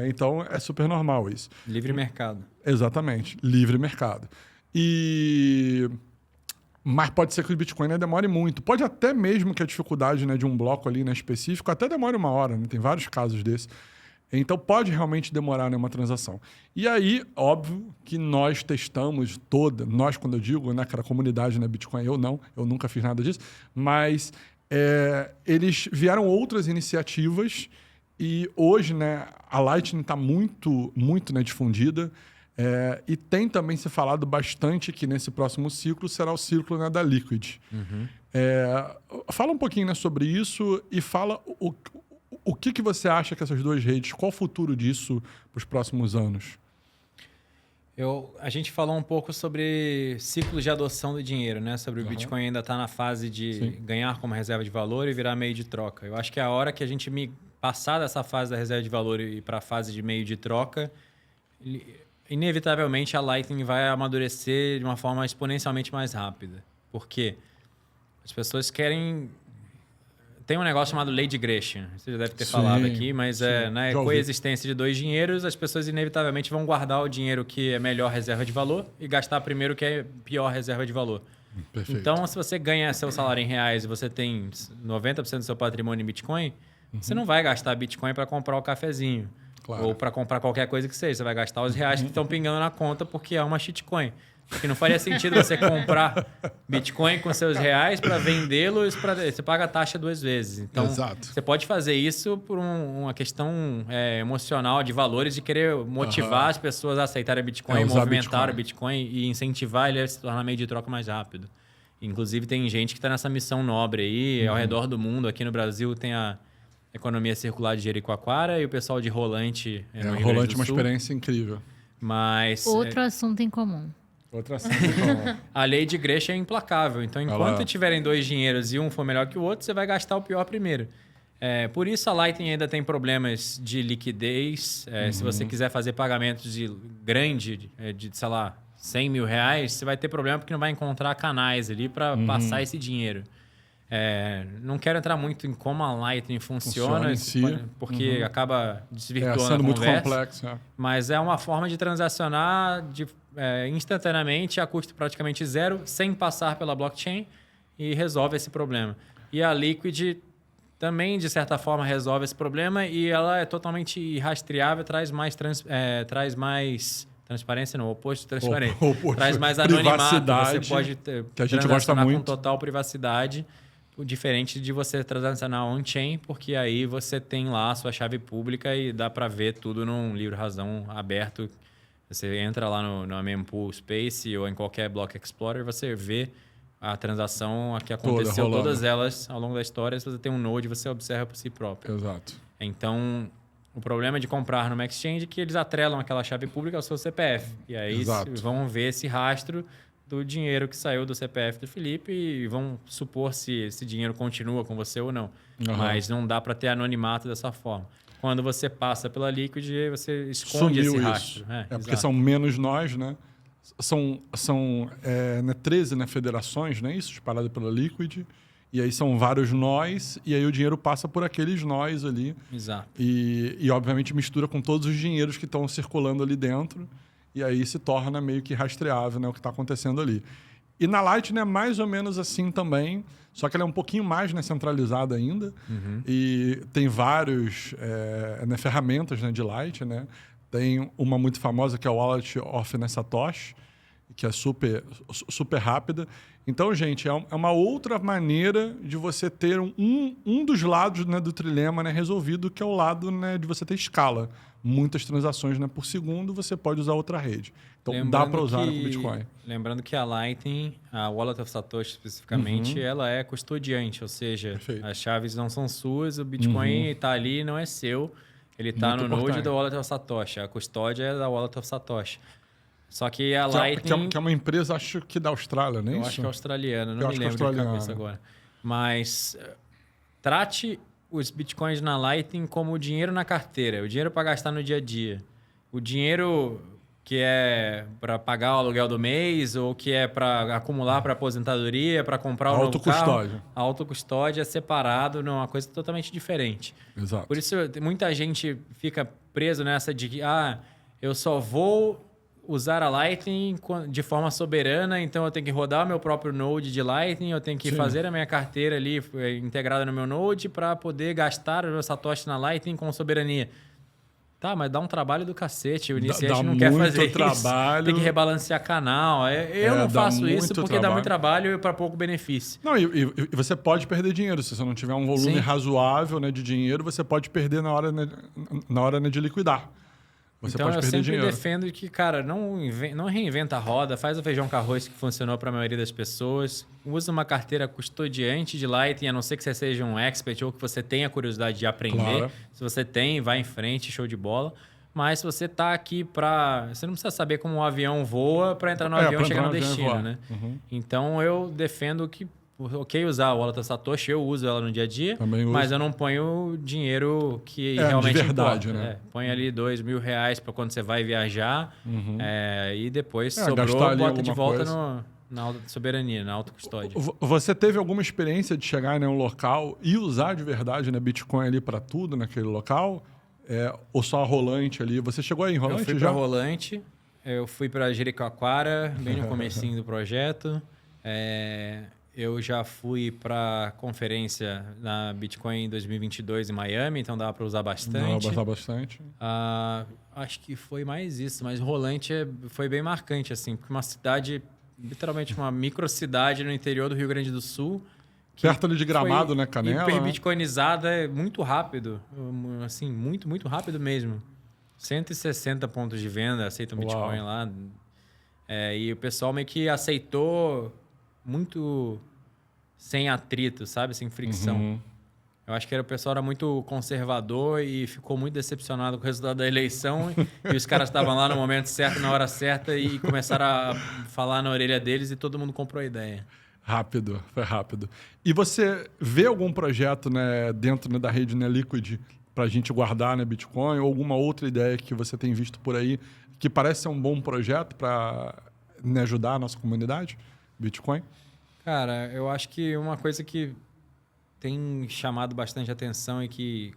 Então, é super normal isso. Livre mercado. Exatamente, livre mercado. Mas pode ser que o Bitcoin, né, demore muito. Pode até mesmo que a dificuldade, né, de um bloco ali, né, específico até demore 1 hora. Né? Tem vários casos desses. Então, pode realmente demorar, né, uma transação. E aí, óbvio que nós testamos nós, quando eu digo, né, cara, a comunidade, né, Bitcoin, eu nunca fiz nada disso, mas eles vieram outras iniciativas e hoje, né, a Lightning está muito, muito, né, difundida. E tem também se falado bastante que nesse próximo ciclo será o ciclo, né, da Liquid. Fala um pouquinho, né, sobre isso e fala o que você acha que essas 2 redes, qual o futuro disso para os próximos anos? A gente falou um pouco sobre ciclos de adoção do dinheiro, né? Sobre o Bitcoin ainda está na fase de ganhar como reserva de valor e virar meio de troca. Eu acho que é a hora que a gente passar dessa fase da reserva de valor e ir para a fase de meio de troca, inevitavelmente a Lightning vai amadurecer de uma forma exponencialmente mais rápida. Por quê? As pessoas querem... Tem um negócio chamado Lei de Gresham. Você já deve ter falado aqui, mas na coexistência de 2 dinheiros, as pessoas inevitavelmente vão guardar o dinheiro que é melhor reserva de valor e gastar primeiro o que é pior reserva de valor. Perfeito. Então, se você ganha seu salário em reais e você tem 90% do seu patrimônio em Bitcoin, você não vai gastar Bitcoin para comprar o cafezinho. Claro. Ou para comprar qualquer coisa que seja. Você vai gastar os reais que estão pingando na conta porque é uma shitcoin. Porque não faria sentido você comprar Bitcoin com seus reais para vendê-los, você paga a taxa 2 vezes. Então, você pode fazer isso por uma questão emocional de valores, de querer motivar as pessoas a aceitarem Bitcoin, movimentar o Bitcoin e incentivar ele a se tornar meio de troca mais rápido. Inclusive, tem gente que está nessa missão nobre aí, ao redor do mundo. Aqui no Brasil tem a Economia Circular de Jericoacoara e o pessoal de Rolante. O Rolante é uma experiência incrível. Mas... Outro assunto em comum. A lei de Gresham é implacável. Então, enquanto tiverem 2 dinheiros e um for melhor que o outro, você vai gastar o pior primeiro. Por isso, a Lightning ainda tem problemas de liquidez. Se você quiser fazer pagamentos de sei lá, 100 mil reais, você vai ter problema porque não vai encontrar canais ali para passar esse dinheiro. Não quero entrar muito em como a Lightning funciona em si. porque acaba desvirtuando sendo a muito conversa. complexo. Mas é uma forma de transacionar instantaneamente a custo praticamente zero, sem passar pela blockchain, e resolve esse problema. E a Liquid também, de certa forma, resolve esse problema, e ela é totalmente rastreável, traz mais transparência, não, o oposto de transparência. Traz mais anonimato, você pode que a gente gosta muito. com total privacidade, diferente de você transacionar on-chain, porque aí você tem lá a sua chave pública e dá para ver tudo num livre-razão aberto. Você entra lá no Mempool Space ou em qualquer Block Explorer, você vê a transação que aconteceu, todas elas ao longo da história. Se você tem um node, você observa por si próprio. Exato. Então, o problema de comprar numa exchange é que eles atrelam aquela chave pública ao seu CPF. E aí vão ver esse rastro do dinheiro que saiu do CPF do Felipe e vão supor se esse dinheiro continua com você ou não. Mas não dá para ter anonimato dessa forma. Quando você passa pela Liquid, você esconde esse rastro. Porque são menos nós, né? São 13 federações, né? Isso, espalhado pela Liquid. E aí são vários nós, e aí o dinheiro passa por aqueles nós ali. Exato. E obviamente mistura com todos os dinheiros que estão circulando ali dentro. E aí se torna meio que rastreável, né, o que está acontecendo ali. E na Lightning é mais ou menos assim também, só que ela é um pouquinho mais centralizada ainda. E tem vários ferramentas de Lightning, né? Tem uma muito famosa que é o Wallet of Satoshi, que é super, super rápida. Então, gente, é uma outra maneira de você ter um dos lados do trilema resolvido, que é o lado de você ter escala. Muitas transações por segundo, você pode usar outra rede. Então, dá para usar com Bitcoin. Lembrando que a Lightning, a Wallet of Satoshi especificamente, ela é custodiante, ou seja, Perfeito. As chaves não são suas, o Bitcoin está ali, não é seu. Ele está no node da Wallet of Satoshi. A custódia é da Wallet of Satoshi. Só que a Lightning... Que é uma empresa, acho que da Austrália, não é isso? Eu acho que é australiana, não me lembro de cabeça agora. Mas trate os bitcoins na Lightning como o dinheiro na carteira, o dinheiro para gastar no dia a dia. O dinheiro que é para pagar o aluguel do mês ou que é para acumular para aposentadoria, para comprar um novo carro. A autocustódia é separado, não é uma coisa totalmente diferente. Exato. Por isso, muita gente fica preso nessa de que eu só vou usar a Lightning de forma soberana, então eu tenho que rodar o meu próprio node de Lightning, eu tenho que fazer a minha carteira ali integrada no meu node para poder gastar o meu Satoshi na Lightning com soberania. Tá, mas dá um trabalho do cacete. O iniciante não quer fazer isso. Tem que rebalancear canal. Eu não faço isso porque dá muito trabalho para pouco benefício. Não, e você pode perder dinheiro. Se você não tiver um volume razoável de dinheiro, você pode perder na hora de liquidar. Você então, pode perder dinheiro. Eu sempre defendo que, cara, não reinventa a roda, faz o feijão com arroz que funcionou para a maioria das pessoas, usa uma carteira custodiante de Lightning, a não ser que você seja um expert ou que você tenha curiosidade de aprender. Claro. Se você tem, vai em frente, show de bola. Mas se você tá aqui para... Você não precisa saber como um avião voa para entrar no avião e chegar no destino, né? Então, eu defendo que usar a Wallet of Satoshi, eu uso ela no dia a dia, mas eu não ponho dinheiro que realmente de verdade, importa. Né? Põe ali R$2.000 para quando você vai viajar e depois sobrou, bota de volta na soberania, na autocustódia. Você teve alguma experiência de chegar em um local e usar de verdade Bitcoin ali para tudo naquele local? Ou só a rolante ali? Você chegou aí em rolante já? Eu fui para rolante, eu fui para Jericoacoara, bem no comecinho do projeto. Eu já fui para conferência na Bitcoin em 2022 em Miami, então dava para usar bastante. Dava para usar bastante. Acho que foi mais isso, mas rolante foi bem marcante, assim, porque uma cidade, literalmente uma microcidade no interior do Rio Grande do Sul. Perto ali de Gramado, né, Canela? Hiper bitcoinizada muito rápido, assim, muito, muito rápido mesmo. 160 pontos de venda, aceitam Bitcoin lá. E o pessoal meio que aceitou muito sem atrito, sabe? Sem fricção. Eu acho que o pessoal era muito conservador e ficou muito decepcionado com o resultado da eleição. E os caras estavam lá no momento certo, na hora certa, e começaram a falar na orelha deles e todo mundo comprou a ideia. Rápido, foi rápido. E você vê algum projeto dentro da rede Liquid para a gente guardar Bitcoin ou alguma outra ideia que você tem visto por aí que parece ser um bom projeto para ajudar a nossa comunidade Bitcoin? Cara, eu acho que uma coisa que tem chamado bastante atenção e que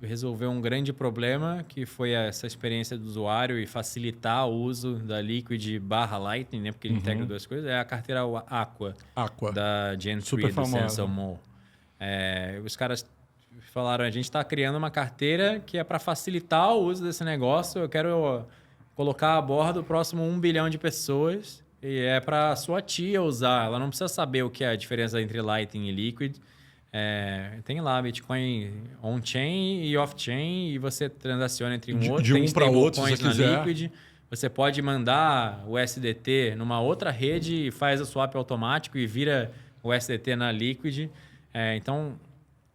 resolveu um grande problema, que foi essa experiência do usuário e facilitar o uso da Liquid / Lightning, né? Porque ele integra duas coisas. É a carteira Aqua. Da Gen3, super do famosa. SensaMO. Os caras falaram, a gente está criando uma carteira que é para facilitar o uso desse negócio. Eu quero colocar a bordo o próximo 1 bilhão de pessoas e é para sua tia usar. Ela não precisa saber o que é a diferença entre Lightning e Liquid. Tem lá Bitcoin on-chain e off-chain e você transaciona entre um outro. De tem um para outro, se você na quiser. Liquid. Você pode mandar o USDT numa outra rede e faz o swap automático e vira o USDT na Liquid. Então,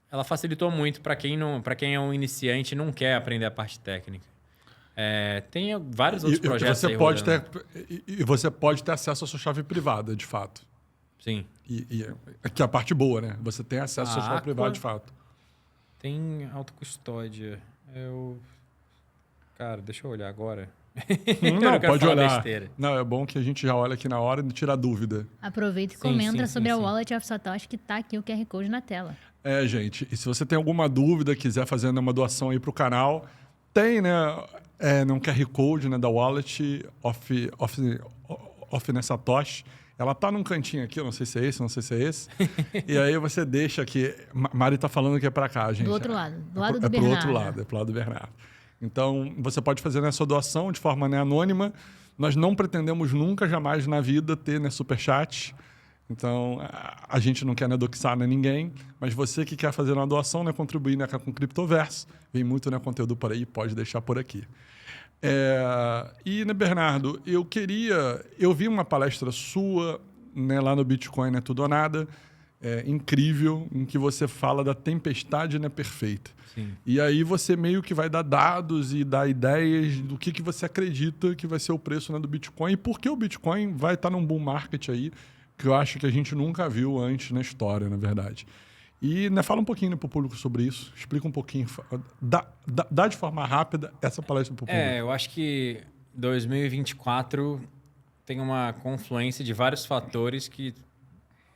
ela facilitou muito para quem é um iniciante e não quer aprender a parte técnica. Tem vários outros projetos você aí pode rodando. e você pode ter acesso à sua chave privada, de fato. Sim. Que é a parte boa, né? Você tem acesso à sua chave Aqua privada, de fato. Tem autocustódia. Cara, deixa eu olhar agora. Não, quero pode falar olhar. besteira. Não, é bom que a gente já olha aqui na hora e tira dúvida. Aproveita e Sim, comenta sim, sobre sim, a sim. Wallet of Satoshi, que tá aqui o QR Code na tela. Gente, e se você tem alguma dúvida, quiser fazer uma doação aí pro canal, tem, né, um QR Code, né, da Wallet of Satoshi. Ela tá num cantinho aqui, eu não sei se é esse, não sei se é esse. E aí você deixa aqui. Mari tá falando que é para cá, gente. Do outro lado, do lado do É pro outro Bernardo. lado, é pro lado do Bernardo. Então, você pode fazer nessa doação de forma, né, anônima. Nós não pretendemos nunca, jamais na vida ter, né, superchat. Então, a gente não quer, né, doxar, né, ninguém. Mas você que quer fazer uma doação, né, contribuir, né, com o Criptoverso, vem muito, né, conteúdo por aí, pode deixar por aqui. E, né, Bernardo, eu vi uma palestra sua, né, lá no Bitcoin, né, Tudo ou Nada, incrível, em que você fala da tempestade, né, perfeita. Sim. E aí você meio que vai dar dados e dar ideias do que você acredita que vai ser o preço, né, do Bitcoin e por que o Bitcoin vai estar num bull market aí, que eu acho que a gente nunca viu antes na história, na verdade. E, né, fala um pouquinho, né, para o público sobre isso, explica um pouquinho, dá de forma rápida essa palestra para o público. Eu acho que 2024 tem uma confluência de vários fatores que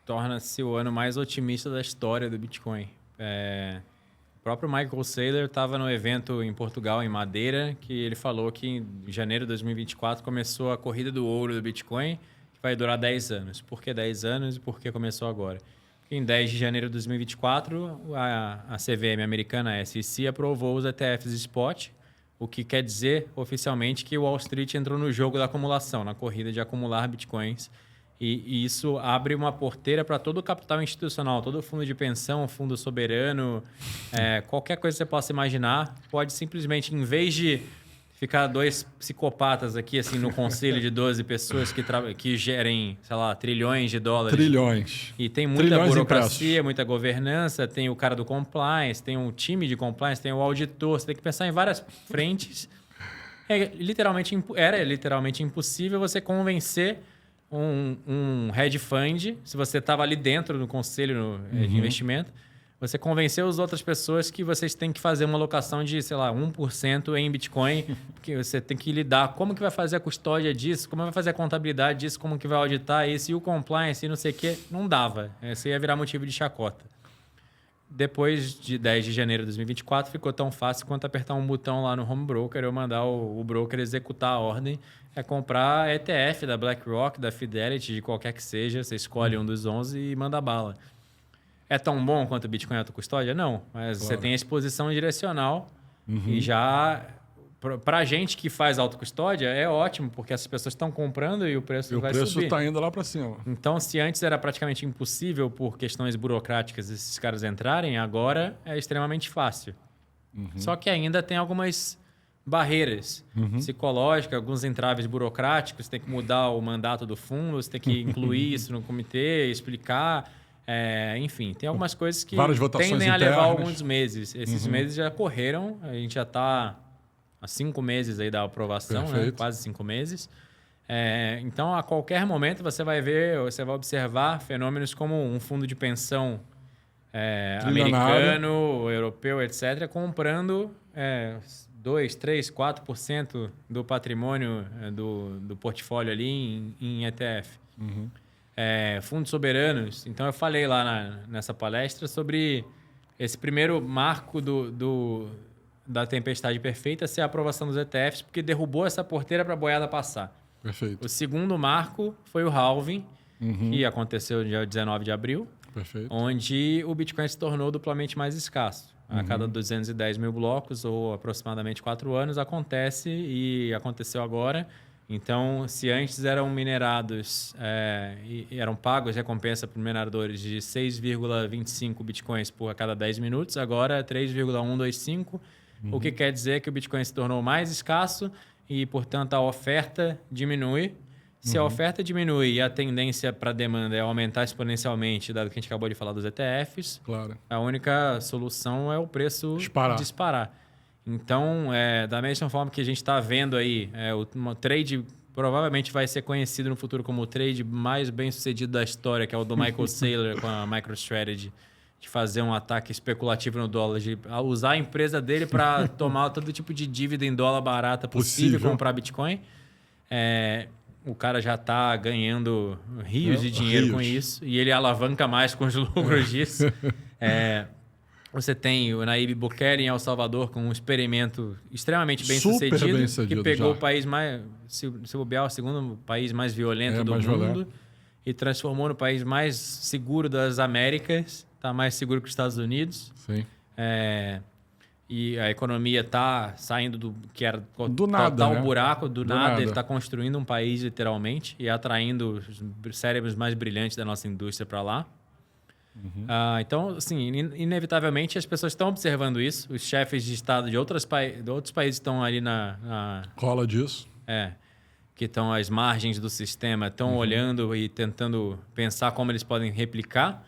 torna-se o ano mais otimista da história do Bitcoin. O próprio Michael Saylor estava no evento em Portugal, em Madeira, que ele falou que em janeiro de 2024 começou a corrida do ouro do Bitcoin, que vai durar 10 anos. Por que 10 anos e por que começou agora? Em 10 de janeiro de 2024, a CVM americana, a SEC, aprovou os ETFs spot, o que quer dizer oficialmente que o Wall Street entrou no jogo da acumulação, na corrida de acumular bitcoins. E isso abre uma porteira para todo o capital institucional, todo o fundo de pensão, fundo soberano, qualquer coisa que você possa imaginar, pode simplesmente, em vez de ficar dois psicopatas aqui, assim, no conselho de 12 pessoas que gerem, sei lá, trilhões de dólares. Trilhões. E tem muita Trilhões burocracia, impressos. muita governança, tem o cara do compliance, tem um time de compliance, tem o auditor, você tem que pensar em várias frentes. Era literalmente impossível você convencer um hedge fund, se você estava ali dentro do conselho de investimento, você convenceu as outras pessoas que vocês têm que fazer uma alocação de, sei lá, 1% em Bitcoin, porque você tem que lidar. Como que vai fazer a custódia disso? Como vai fazer a contabilidade disso? Como que vai auditar isso? E o compliance e não sei o quê? Não dava. Isso ia virar motivo de chacota. Depois de 10 de janeiro de 2024, ficou tão fácil quanto apertar um botão lá no home broker ou mandar o broker executar a ordem. É comprar ETF da BlackRock, da Fidelity, de qualquer que seja. Você escolhe um dos 11 e manda bala. É tão bom quanto o Bitcoin autocustódia? Não, mas você tem a exposição direcional e já... Para a gente que faz autocustódia, é ótimo, porque essas pessoas estão comprando e o preço vai subir. O preço está indo lá para cima. Então, se antes era praticamente impossível por questões burocráticas esses caras entrarem, agora é extremamente fácil. Só que ainda tem algumas barreiras psicológicas, alguns entraves burocráticos, você tem que mudar o mandato do fundo, você tem que incluir isso no comitê, explicar... enfim, tem algumas coisas que tendem a levar alguns meses. Esses meses já correram, a gente já está há 5 meses aí da aprovação, né? Quase 5 meses. Então, a qualquer momento você vai observar fenômenos como um fundo de pensão americano, europeu, etc., comprando 2, 3, 4% do patrimônio do portfólio ali em ETF. Fundos soberanos. Então, eu falei lá nessa palestra sobre esse primeiro marco da tempestade perfeita ser a aprovação dos ETFs, porque derrubou essa porteira para a boiada passar. Perfeito. O segundo marco foi o halving, que aconteceu no dia 19 de abril, onde o Bitcoin se tornou duplamente mais escasso. A cada 210 mil blocos, ou aproximadamente 4 anos, acontece e aconteceu agora. Então, se antes eram minerados e eram pagos recompensa para mineradores de 6,25 bitcoins por cada 10 minutos, agora é 3,125, o que quer dizer que o Bitcoin se tornou mais escasso e, portanto, a oferta diminui. Se a oferta diminui e a tendência para a demanda é aumentar exponencialmente, dado que a gente acabou de falar dos ETFs, a única solução é o preço disparar. Então, da mesma forma que a gente está vendo aí, o trade provavelmente vai ser conhecido no futuro como o trade mais bem sucedido da história, que é o do Michael Saylor com a MicroStrategy, de fazer um ataque especulativo no dólar, de usar a empresa dele para tomar todo tipo de dívida em dólar barata possível. Comprar Bitcoin. O cara já está ganhando rios de dinheiro com isso e ele alavanca mais com os lucros disso. Você tem o Nayib Bukele em El Salvador com um experimento extremamente bem sucedido que pegou o país mais, se bobear, o segundo país mais violento do mundo e transformou no país mais seguro das Américas. Está mais seguro que os Estados Unidos. Sim. E a economia está saindo do que era um buraco, do nada. Ele está construindo um país, literalmente, e atraindo os cérebros mais brilhantes da nossa indústria para lá. Então, assim, inevitavelmente as pessoas estão observando isso. Os chefes de Estado de outros países estão ali na cola disso. Que estão às margens do sistema, estão olhando e tentando pensar como eles podem replicar.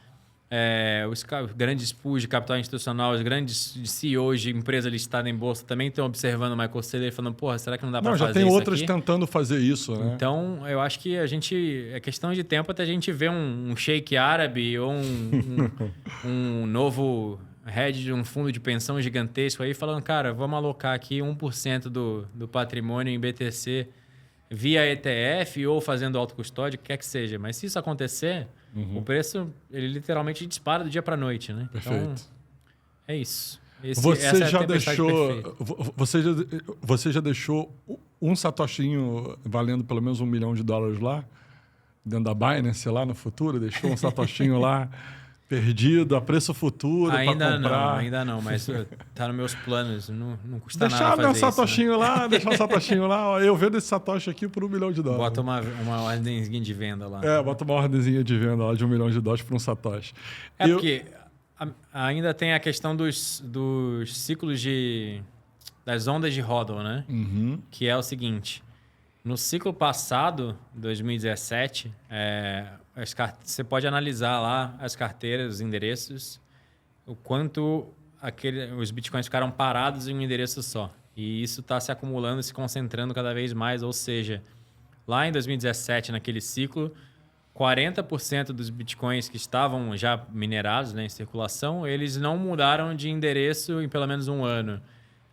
Os grandes pools de capital institucional, os grandes CEOs de empresa listada em bolsa também estão observando o Michael Saylor e falando, porra, será que não dá para fazer isso? Já tem outras tentando fazer isso, né? Então, eu acho que é questão de tempo até a gente ver um sheik árabe ou um novo head de um fundo de pensão gigantesco aí falando, cara, vamos alocar aqui 1% do patrimônio em BTC via ETF ou fazendo autocustódia, o que quer que seja. Mas se isso acontecer, o preço ele literalmente dispara do dia para a noite, né? Perfeito. Então, é isso. Você já deixou um satoshinho valendo pelo menos $1 milhão lá dentro da Binance lá no futuro? Deixou um satoshinho lá perdido a preço futuro para comprar? Ainda não, mas tá nos meus planos. Não custa nada fazer isso. Deixar um satoshinho lá. Eu vendo esse satoshi aqui por $1 milhão. Bota uma ordemzinha de venda lá. Bota uma ordemzinha de venda lá de $1 milhão por um satoshi. Porque ainda tem a questão dos ciclos das ondas de hodl, né? Que é o seguinte. No ciclo passado, 2017, você pode analisar lá as carteiras, os endereços, o quanto os bitcoins ficaram parados em um endereço só. E isso está se acumulando e se concentrando cada vez mais. Ou seja, lá em 2017, naquele ciclo, 40% dos bitcoins que estavam já minerados, né, em circulação, eles não mudaram de endereço em pelo menos um ano.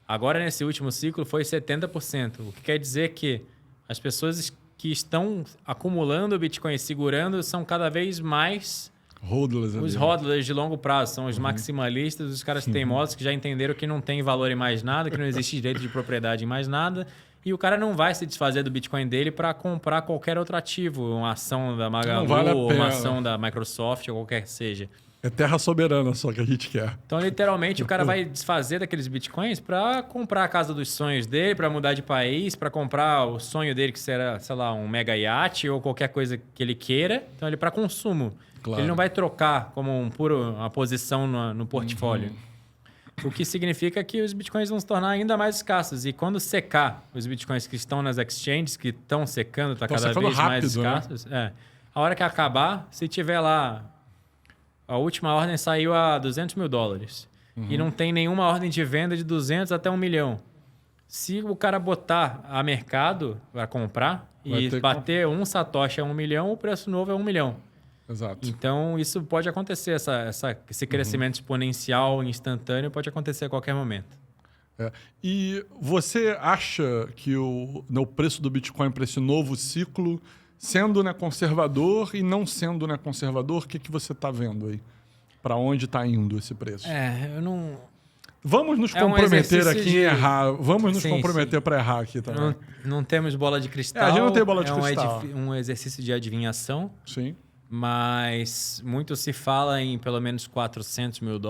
Agora, nesse último ciclo, foi 70%. O que quer dizer que as pessoas que estão acumulando o Bitcoin e segurando são cada vez mais os hodlers de longo prazo. São os maximalistas, os caras teimosos que já entenderam que não tem valor em mais nada, que não existe direito de propriedade em mais nada. E o cara não vai se desfazer do Bitcoin dele para comprar qualquer outro ativo, uma ação da Magalu, ou uma ação da Microsoft, ou qualquer que seja. É terra soberana só que a gente quer. Então, literalmente, o cara vai desfazer daqueles bitcoins para comprar a casa dos sonhos dele, para mudar de país, para comprar o sonho dele, que será, sei lá, um mega iate ou qualquer coisa que ele queira. Então, ele para consumo. Claro. Ele não vai trocar como uma posição no portfólio. O que significa que os bitcoins vão se tornar ainda mais escassos. E quando secar os bitcoins que estão nas exchanges, que estão secando, está cada vez mais escassos, a hora que acabar, se tiver lá... A última ordem saiu a $200 mil. E não tem nenhuma ordem de venda de 200 até 1 milhão. Se o cara botar a mercado para comprar e bater um satoshi a 1 milhão, o preço novo é 1 milhão. Exato. Então, isso pode acontecer. Esse crescimento exponencial instantâneo pode acontecer a qualquer momento. E você acha que o preço do Bitcoin para esse novo ciclo... Sendo conservador e não sendo conservador, o que você está vendo aí? para onde está indo esse preço? Eu não... Vamos nos É um comprometer exercício aqui de- em errar. Vamos nos Sim, comprometer para errar aqui também. Não temos bola de cristal. A gente não tem bola de é cristal. um exercício de adivinhação, Sim. mas muito se fala em pelo menos $400 mil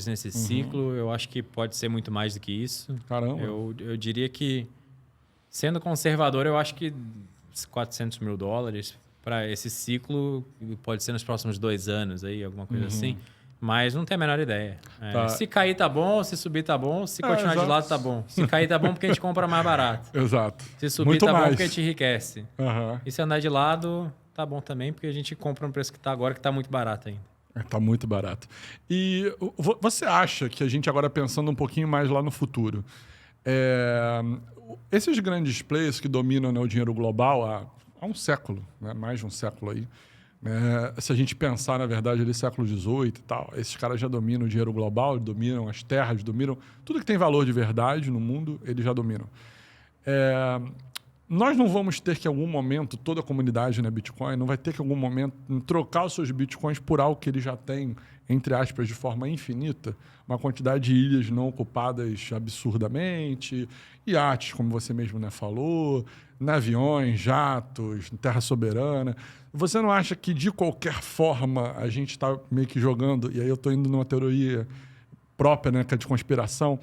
nesse ciclo. Eu acho que pode ser muito mais do que isso. Caramba. Eu diria que, sendo conservador, eu acho que $400 mil para esse ciclo pode ser nos próximos 2 anos, aí, alguma coisa assim. Mas não tenho a menor ideia. Tá. Se cair, tá bom. Se subir, tá bom. Se continuar de exato. lado, tá bom. Se cair, tá bom porque a gente compra mais barato. Exato. Se subir, Muito tá bom mais. porque a gente enriquece. Aham. E se andar de lado, tá bom também, porque a gente compra no preço que tá agora, que tá muito barato ainda. Tá muito barato. E você acha que a gente agora pensando um pouquinho mais lá no futuro, esses grandes players que dominam, né, o dinheiro global há um século, né, mais de um século aí, se a gente pensar, na verdade, ali século XVIII e tal, esses caras já dominam o dinheiro global, dominam as terras, dominam tudo que tem valor de verdade no mundo, eles já dominam. Nós não vamos ter que, em algum momento, toda a comunidade, né, Bitcoin, não vai ter que, em algum momento, trocar os seus Bitcoins por algo que eles já têm, entre aspas, de forma infinita, uma quantidade de ilhas não ocupadas absurdamente, iates, como você mesmo, né, falou, aviões, jatos, terra soberana. Você não acha que, de qualquer forma, a gente está meio que jogando, e aí eu estou indo numa teoria própria, né, que é de conspiração,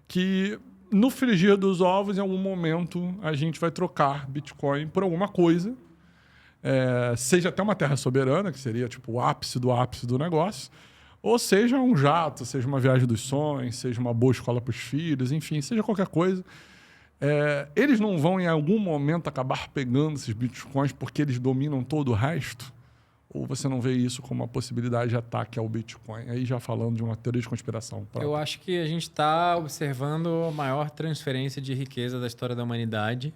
que no frigir dos ovos, em algum momento, a gente vai trocar Bitcoin por alguma coisa, seja até uma terra soberana, que seria tipo o ápice do negócio, ou seja um jato, seja uma viagem dos sonhos, seja uma boa escola para os filhos, enfim, seja qualquer coisa. Eles não vão, em algum momento, acabar pegando esses Bitcoins porque eles dominam todo o resto? Ou você não vê isso como uma possibilidade de ataque ao Bitcoin? Aí já falando de uma teoria de conspiração. Eu acho que a gente está observando a maior transferência de riqueza da história da humanidade,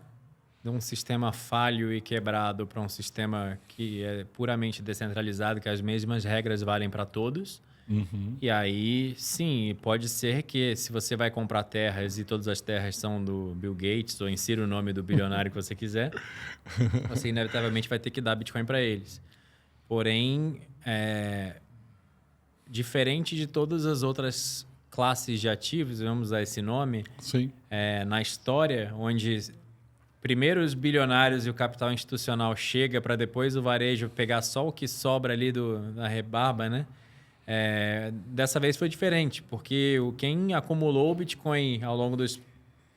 de um sistema falho e quebrado para um sistema que é puramente descentralizado, que as mesmas regras valem para todos. E aí, sim, pode ser que se você vai comprar terras e todas as terras são do Bill Gates, ou insira o nome do bilionário que você quiser, você inevitavelmente vai ter que dar Bitcoin para eles. Porém, diferente de todas as outras classes de ativos, vamos usar esse nome, Sim. na história, onde primeiro os bilionários e o capital institucional chega para depois o varejo pegar só o que sobra ali da rebarba, né? Dessa vez foi diferente, porque quem acumulou o Bitcoin ao longo dos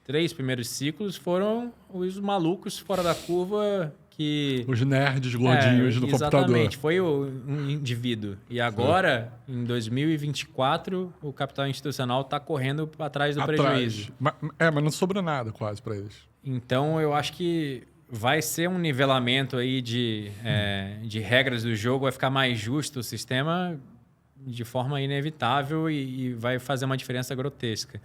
3 primeiros ciclos foram os malucos fora da curva que... Os nerds gordinhos do computador. Exatamente, foi um indivíduo. E agora, em 2024, o capital institucional está correndo atrás do prejuízo. Mas não sobrou nada quase para eles. Então, eu acho que vai ser um nivelamento aí de regras do jogo, vai ficar mais justo o sistema de forma inevitável e vai fazer uma diferença grotesca.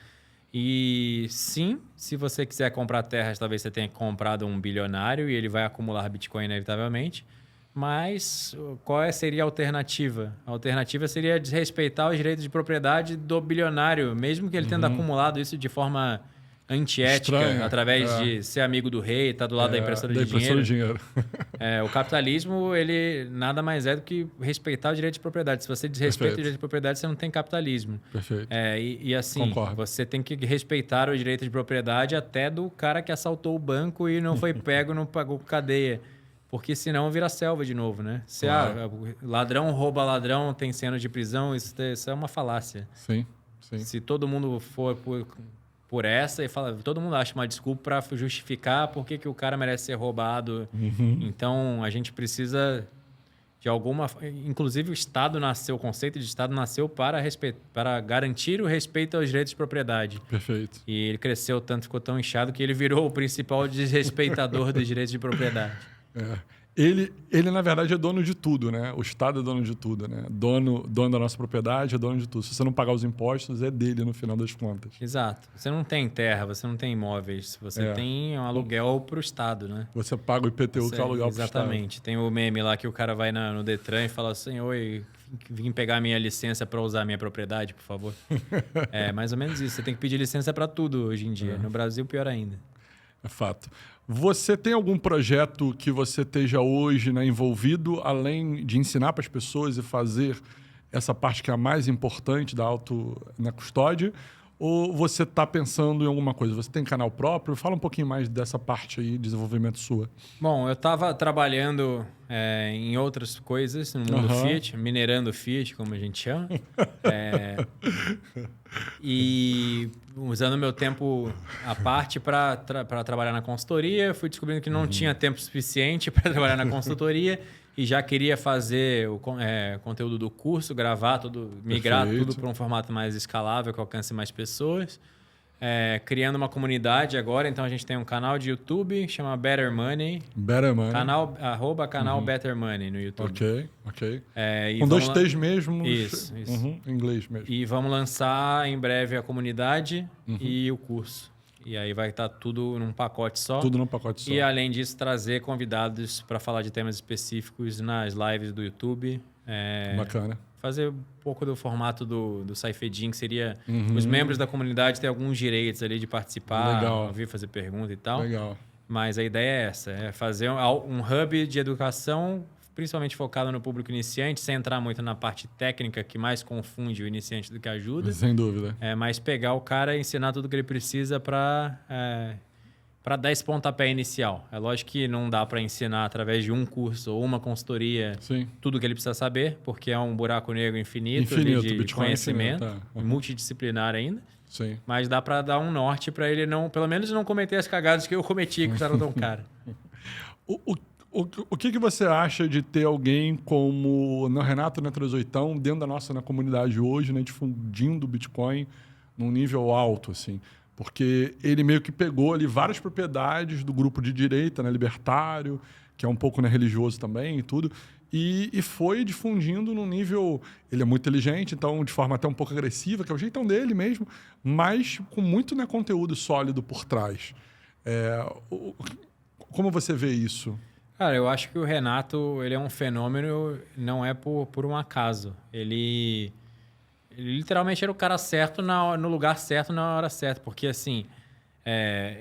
E sim, se você quiser comprar terras, talvez você tenha comprado um bilionário e ele vai acumular Bitcoin inevitavelmente. Mas qual seria a alternativa? A alternativa seria desrespeitar os direitos de propriedade do bilionário, mesmo que ele tenha acumulado isso de forma antiética, Estranha. através de ser amigo do rei, estar do lado da impressora de dinheiro. O capitalismo, ele nada mais é do que respeitar o direito de propriedade. Se você desrespeita o direito de propriedade, você não tem capitalismo. Perfeito. E assim, Concordo. você tem que respeitar o direito de propriedade até do cara que assaltou o banco e não foi pego, não pagou cadeia. Porque senão vira selva de novo, né? Se ladrão rouba ladrão, tem 100 anos de prisão, isso é uma falácia. Sim, sim. Se todo mundo for por essa e todo mundo acha uma desculpa para justificar por que o cara merece ser roubado. Então, a gente precisa de alguma... Inclusive, o conceito de Estado nasceu para garantir o respeito aos direitos de propriedade. Perfeito. E ele cresceu tanto, ficou tão inchado, que ele virou o principal desrespeitador dos direitos de propriedade. Ele, na verdade, é dono de tudo, né? O Estado é dono de tudo, né? Dono da nossa propriedade, é dono de tudo. Se você não pagar os impostos, é dele no final das contas. Exato. Você não tem terra, você não tem imóveis. Você tem um aluguel para o Estado, né? Você paga o IPTU, que é aluguel para o Estado. Exatamente. Tem o meme lá que o cara vai no Detran e fala assim, oi, vim pegar minha licença para usar minha propriedade, por favor. É mais ou menos isso. Você tem que pedir licença para tudo hoje em dia. No Brasil, pior ainda. É fato. Você tem algum projeto que você esteja hoje, né, envolvido, além de ensinar para as pessoas e fazer essa parte que é a mais importante da na custódia? Ou você está pensando em alguma coisa? Você tem canal próprio? Fala um pouquinho mais dessa parte aí, desenvolvimento sua. Bom, eu estava trabalhando em outras coisas no mundo Fiat, minerando Fiat, como a gente chama. E usando meu tempo à parte para trabalhar na consultoria. Fui descobrindo que não tinha tempo suficiente para trabalhar na consultoria e já queria fazer o conteúdo do curso, gravar tudo, migrar tudo para um formato mais escalável, que alcance mais pessoas. Criando uma comunidade agora, então a gente tem um canal de YouTube, chama Better Money. Better Money. Canal Better Money no YouTube. Ok. Com 2 T's mesmo. Isso. Em inglês mesmo. E vamos lançar em breve a comunidade e o curso. E aí vai estar tudo num pacote só. Tudo num pacote só. E além disso, trazer convidados para falar de temas específicos nas lives do YouTube. Bacana. Fazer um pouco do formato do Saifedin, que seria os membros da comunidade ter alguns direitos ali de participar, ouvir, fazer pergunta e tal. Legal. Mas a ideia é essa, é fazer um hub de educação, principalmente focado no público iniciante, sem entrar muito na parte técnica, que mais confunde o iniciante do que ajuda. Sem dúvida. Mas pegar o cara e ensinar tudo que ele precisa para dar esse pontapé inicial. É lógico que não dá para ensinar através de um curso ou uma consultoria tudo que ele precisa saber, porque é um buraco negro infinito de conhecimento, multidisciplinar ainda. Sim. Mas dá para dar um norte para ele pelo menos não cometer as cagadas que eu cometi com o Sarandon Cara. O que você acha de ter alguém como o Renato Neto38 dentro da nossa comunidade hoje, né, difundindo o Bitcoin num nível alto, assim? Porque ele meio que pegou ali várias propriedades do grupo de direita, né, libertário, que é um pouco, né, religioso também e tudo, e foi difundindo num nível... Ele é muito inteligente, então de forma até um pouco agressiva, que é o jeitão dele mesmo, mas com muito, né, conteúdo sólido por trás. Como você vê isso? Cara, eu acho que o Renato ele é um fenômeno, não é por um acaso. Ele literalmente era o cara certo no lugar certo na hora certa. Porque, assim,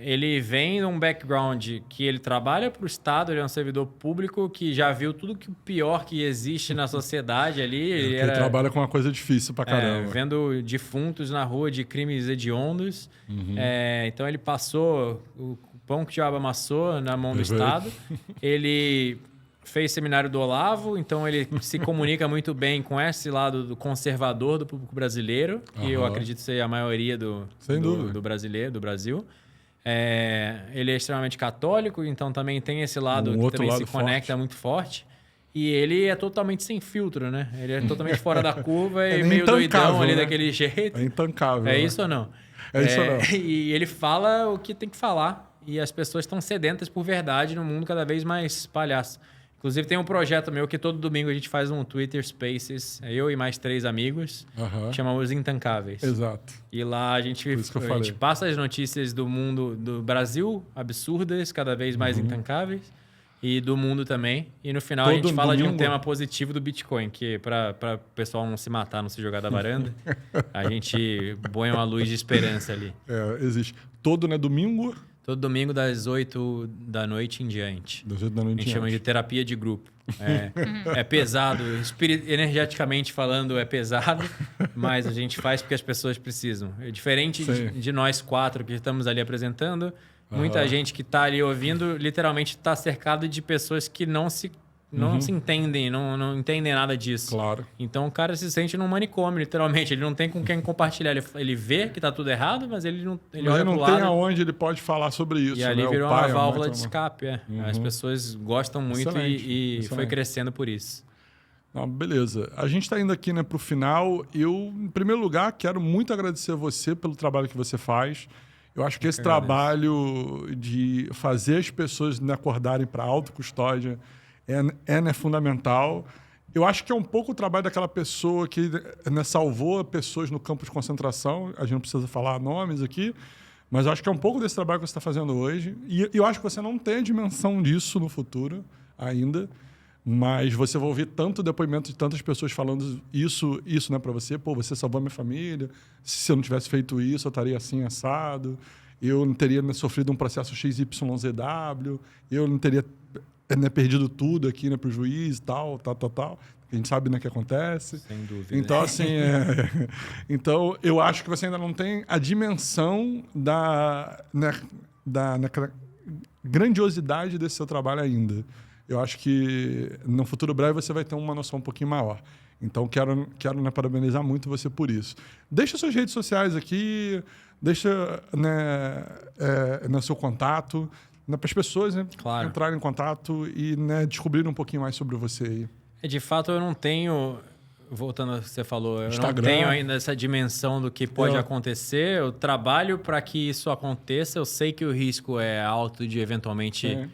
ele vem de um background que ele trabalha para o Estado, ele é um servidor público que já viu tudo que o pior que existe na sociedade ali. Ele trabalha com uma coisa difícil pra caramba. Vendo defuntos na rua de crimes hediondos. Então, ele passou... o pão que o diabo amassou na mão do Estado. Ele fez seminário do Olavo, então ele se comunica muito bem com esse lado do conservador do público brasileiro, que eu acredito ser a maioria do Brasil. Ele é extremamente católico, então também tem esse lado que também se conecta muito forte. E ele é totalmente sem filtro, né? Ele é totalmente fora da curva e meio doidão ali, né? Daquele jeito. É intancável. É isso ou não? É isso ou não? E ele fala o que tem que falar. E as pessoas estão sedentas por verdade num mundo cada vez mais palhaço. Inclusive, tem um projeto meu que todo domingo a gente faz um Twitter Spaces, eu e mais 3 amigos, que chamamos Intancáveis. Exato. E lá a gente passa as notícias do mundo do Brasil, absurdas, cada vez mais intangíveis, e do mundo também. E no final a gente fala de um tema positivo do Bitcoin, que para o pessoal não se matar, não se jogar da varanda, a gente põe uma luz de esperança ali. Existe. Todo, né, domingo... Todo domingo, das 8 da noite em diante. Das 8 da noite em diante. A gente chama de terapia de grupo. É pesado, energeticamente falando é pesado, mas a gente faz porque as pessoas precisam. Diferente de nós 4 que estamos ali apresentando, muita gente que está ali ouvindo, literalmente está cercado de pessoas que não se entendem, não entendem nada disso. Claro. Então o cara se sente num manicômio, literalmente. Ele não tem com quem compartilhar. Ele vê que tá tudo errado, mas ele não olha pro lado. Não tem aonde ele pode falar sobre isso. E ali virou uma válvula de escape. As pessoas gostam muito e foi crescendo por isso. Não, beleza. A gente está indo aqui, né, para o final. Eu, em primeiro lugar, quero muito agradecer a você pelo trabalho que você faz. Eu acho que esse trabalho de fazer as pessoas, né, acordarem para a autocustódia é fundamental. Eu acho que é um pouco o trabalho daquela pessoa que, né, salvou pessoas no campo de concentração. A gente não precisa falar nomes aqui, mas eu acho que é um pouco desse trabalho que você está fazendo hoje. E eu acho que você não tem a dimensão disso no futuro ainda, mas você vai ouvir tanto depoimento de tantas pessoas falando isso, né, para você. Pô, você salvou a minha família. Se eu não tivesse feito isso, eu estaria assim, assado. Eu não teria, né, sofrido um processo XYZW. Eu não teria... né, perdido tudo aqui, né, para o juiz e tal. A gente sabe, né, que acontece. Sem dúvida. Então, assim, então, eu acho que você ainda não tem a dimensão da grandiosidade desse seu trabalho ainda. Eu acho que no futuro breve você vai ter uma noção um pouquinho maior. Então, quero né, parabenizar muito você por isso. Deixa suas redes sociais aqui, deixa no seu contato, para as pessoas, né, Claro. entrarem em contato e, né, descobrirem um pouquinho mais sobre você aí. De fato, eu não tenho... Voltando ao que você falou, eu Instagram. não tenho ainda essa dimensão do que pode acontecer. Eu trabalho para que isso aconteça. Eu sei que o risco é alto de eventualmente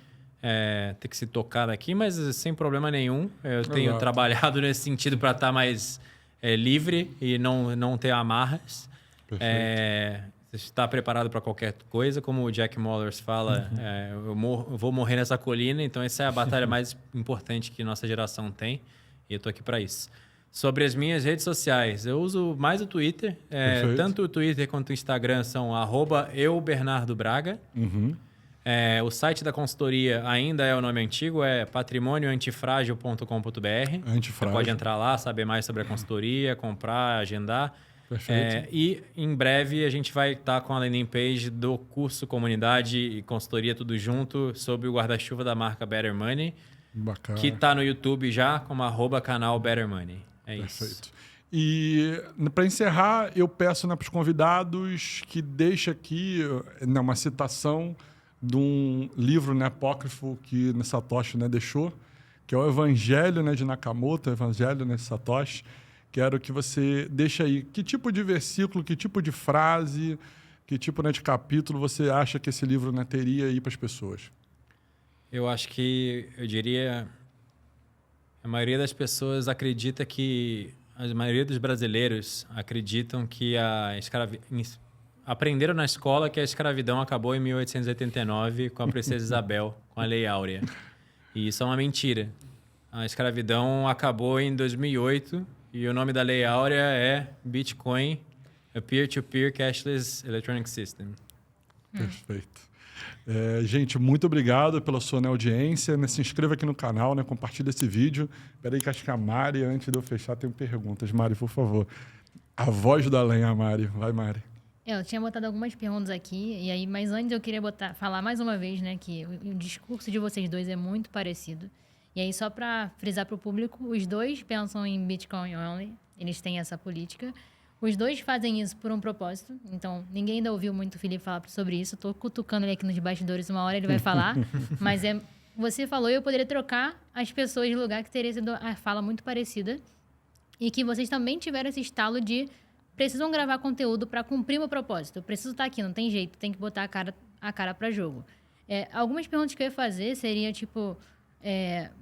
ter que se tocar daqui, mas sem problema nenhum. Eu tenho trabalhado nesse sentido para estar mais livre e não ter amarras. Estar preparado para qualquer coisa. Como o Jack Mollers fala, eu vou morrer nessa colina. Então, essa é a batalha mais importante que nossa geração tem. E eu estou aqui para isso. Sobre as minhas redes sociais, eu uso mais o Twitter. Tanto o Twitter quanto o Instagram são @eubernardobraga. O site da consultoria ainda é o nome antigo, é patrimônioantifrágil.com.br. Você pode entrar lá, saber mais sobre a consultoria, comprar, agendar. Perfeito. E em breve a gente vai estar com a landing page do curso Comunidade e Consultoria Tudo Junto sobre o guarda-chuva da marca Better Money. Bacana. Que está no YouTube já como @canal Better Money. Perfeito. Isso. E para encerrar, eu peço para os convidados que deixem aqui uma citação de um livro, né, apócrifo que Satoshi, né, deixou, que é o Evangelho, né, de Nakamoto, o Evangelho, né, de Satoshi. Quero que você deixe aí que tipo de versículo, que tipo de frase, que tipo, né, de capítulo você acha que esse livro, né, teria aí para as pessoas. Eu acho que, eu diria, a maioria das pessoas acredita que, a maioria dos brasileiros acreditam que aprenderam na escola que a escravidão acabou em 1889 com a Princesa Isabel, com a Lei Áurea. E isso é uma mentira. A escravidão acabou em 2008 e o nome da Lei Áurea é Bitcoin, a Peer-to-Peer Cashless Electronic System. Perfeito. Gente, muito obrigado pela sua, né, audiência. Se inscreva aqui no canal, né, compartilha esse vídeo. Espera aí que acho que a Mari, antes de eu fechar, tem perguntas. Mari, por favor. A voz da lenha, Mari. Vai, Mari. Eu tinha botado algumas perguntas aqui, e aí, mas antes eu queria falar mais uma vez, né, que o discurso de vocês dois é muito parecido. E aí, só para frisar para o público, os dois pensam em Bitcoin only, eles têm essa política. Os dois fazem isso por um propósito. Então, ninguém ainda ouviu muito o Felipe falar sobre isso. Estou cutucando ele aqui nos bastidores, uma hora ele vai falar. Mas você falou e eu poderia trocar as pessoas de lugar, que teria sido a fala muito parecida. E que vocês também tiveram esse estalo de precisam gravar conteúdo para cumprir o meu propósito. Eu preciso estar aqui, não tem jeito, tem que botar a cara para jogo. Algumas perguntas que eu ia fazer seria tipo...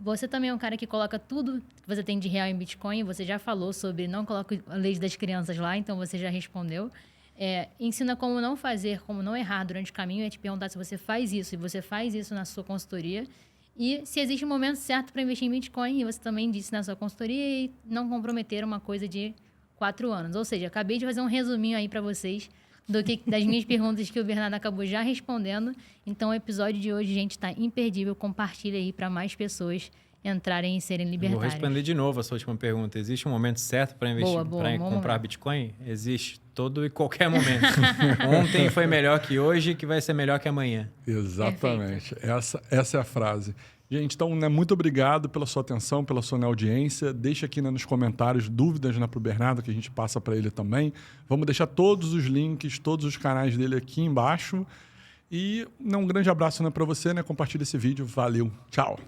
você também é um cara que coloca tudo que você tem de real em Bitcoin. Você já falou sobre não coloca a lei das crianças lá, então você já respondeu. Ensina como não fazer, como não errar durante o caminho. Eu ia te perguntar se você faz isso e você faz isso na sua consultoria. E se existe um momento certo para investir em Bitcoin, e você também disse na sua consultoria, e não comprometer uma coisa de 4 anos. Ou seja, acabei de fazer um resuminho aí para vocês das minhas perguntas que o Bernardo acabou já respondendo. Então, o episódio de hoje, gente, está imperdível. Compartilha aí para mais pessoas entrarem e serem libertários. Vou responder de novo a sua última pergunta. Existe um momento certo para investir, para comprar Bitcoin? Existe. Todo e qualquer momento. Ontem foi melhor que hoje, que vai ser melhor que amanhã. Exatamente. Essa é a frase. Gente, então, né, muito obrigado pela sua atenção, pela sua, né, audiência. Deixa aqui, né, nos comentários dúvidas, né, para o Bernardo, que a gente passa para ele também. Vamos deixar todos os links, todos os canais dele aqui embaixo. E um grande abraço, né, para você, né? Compartilha esse vídeo. Valeu. Tchau.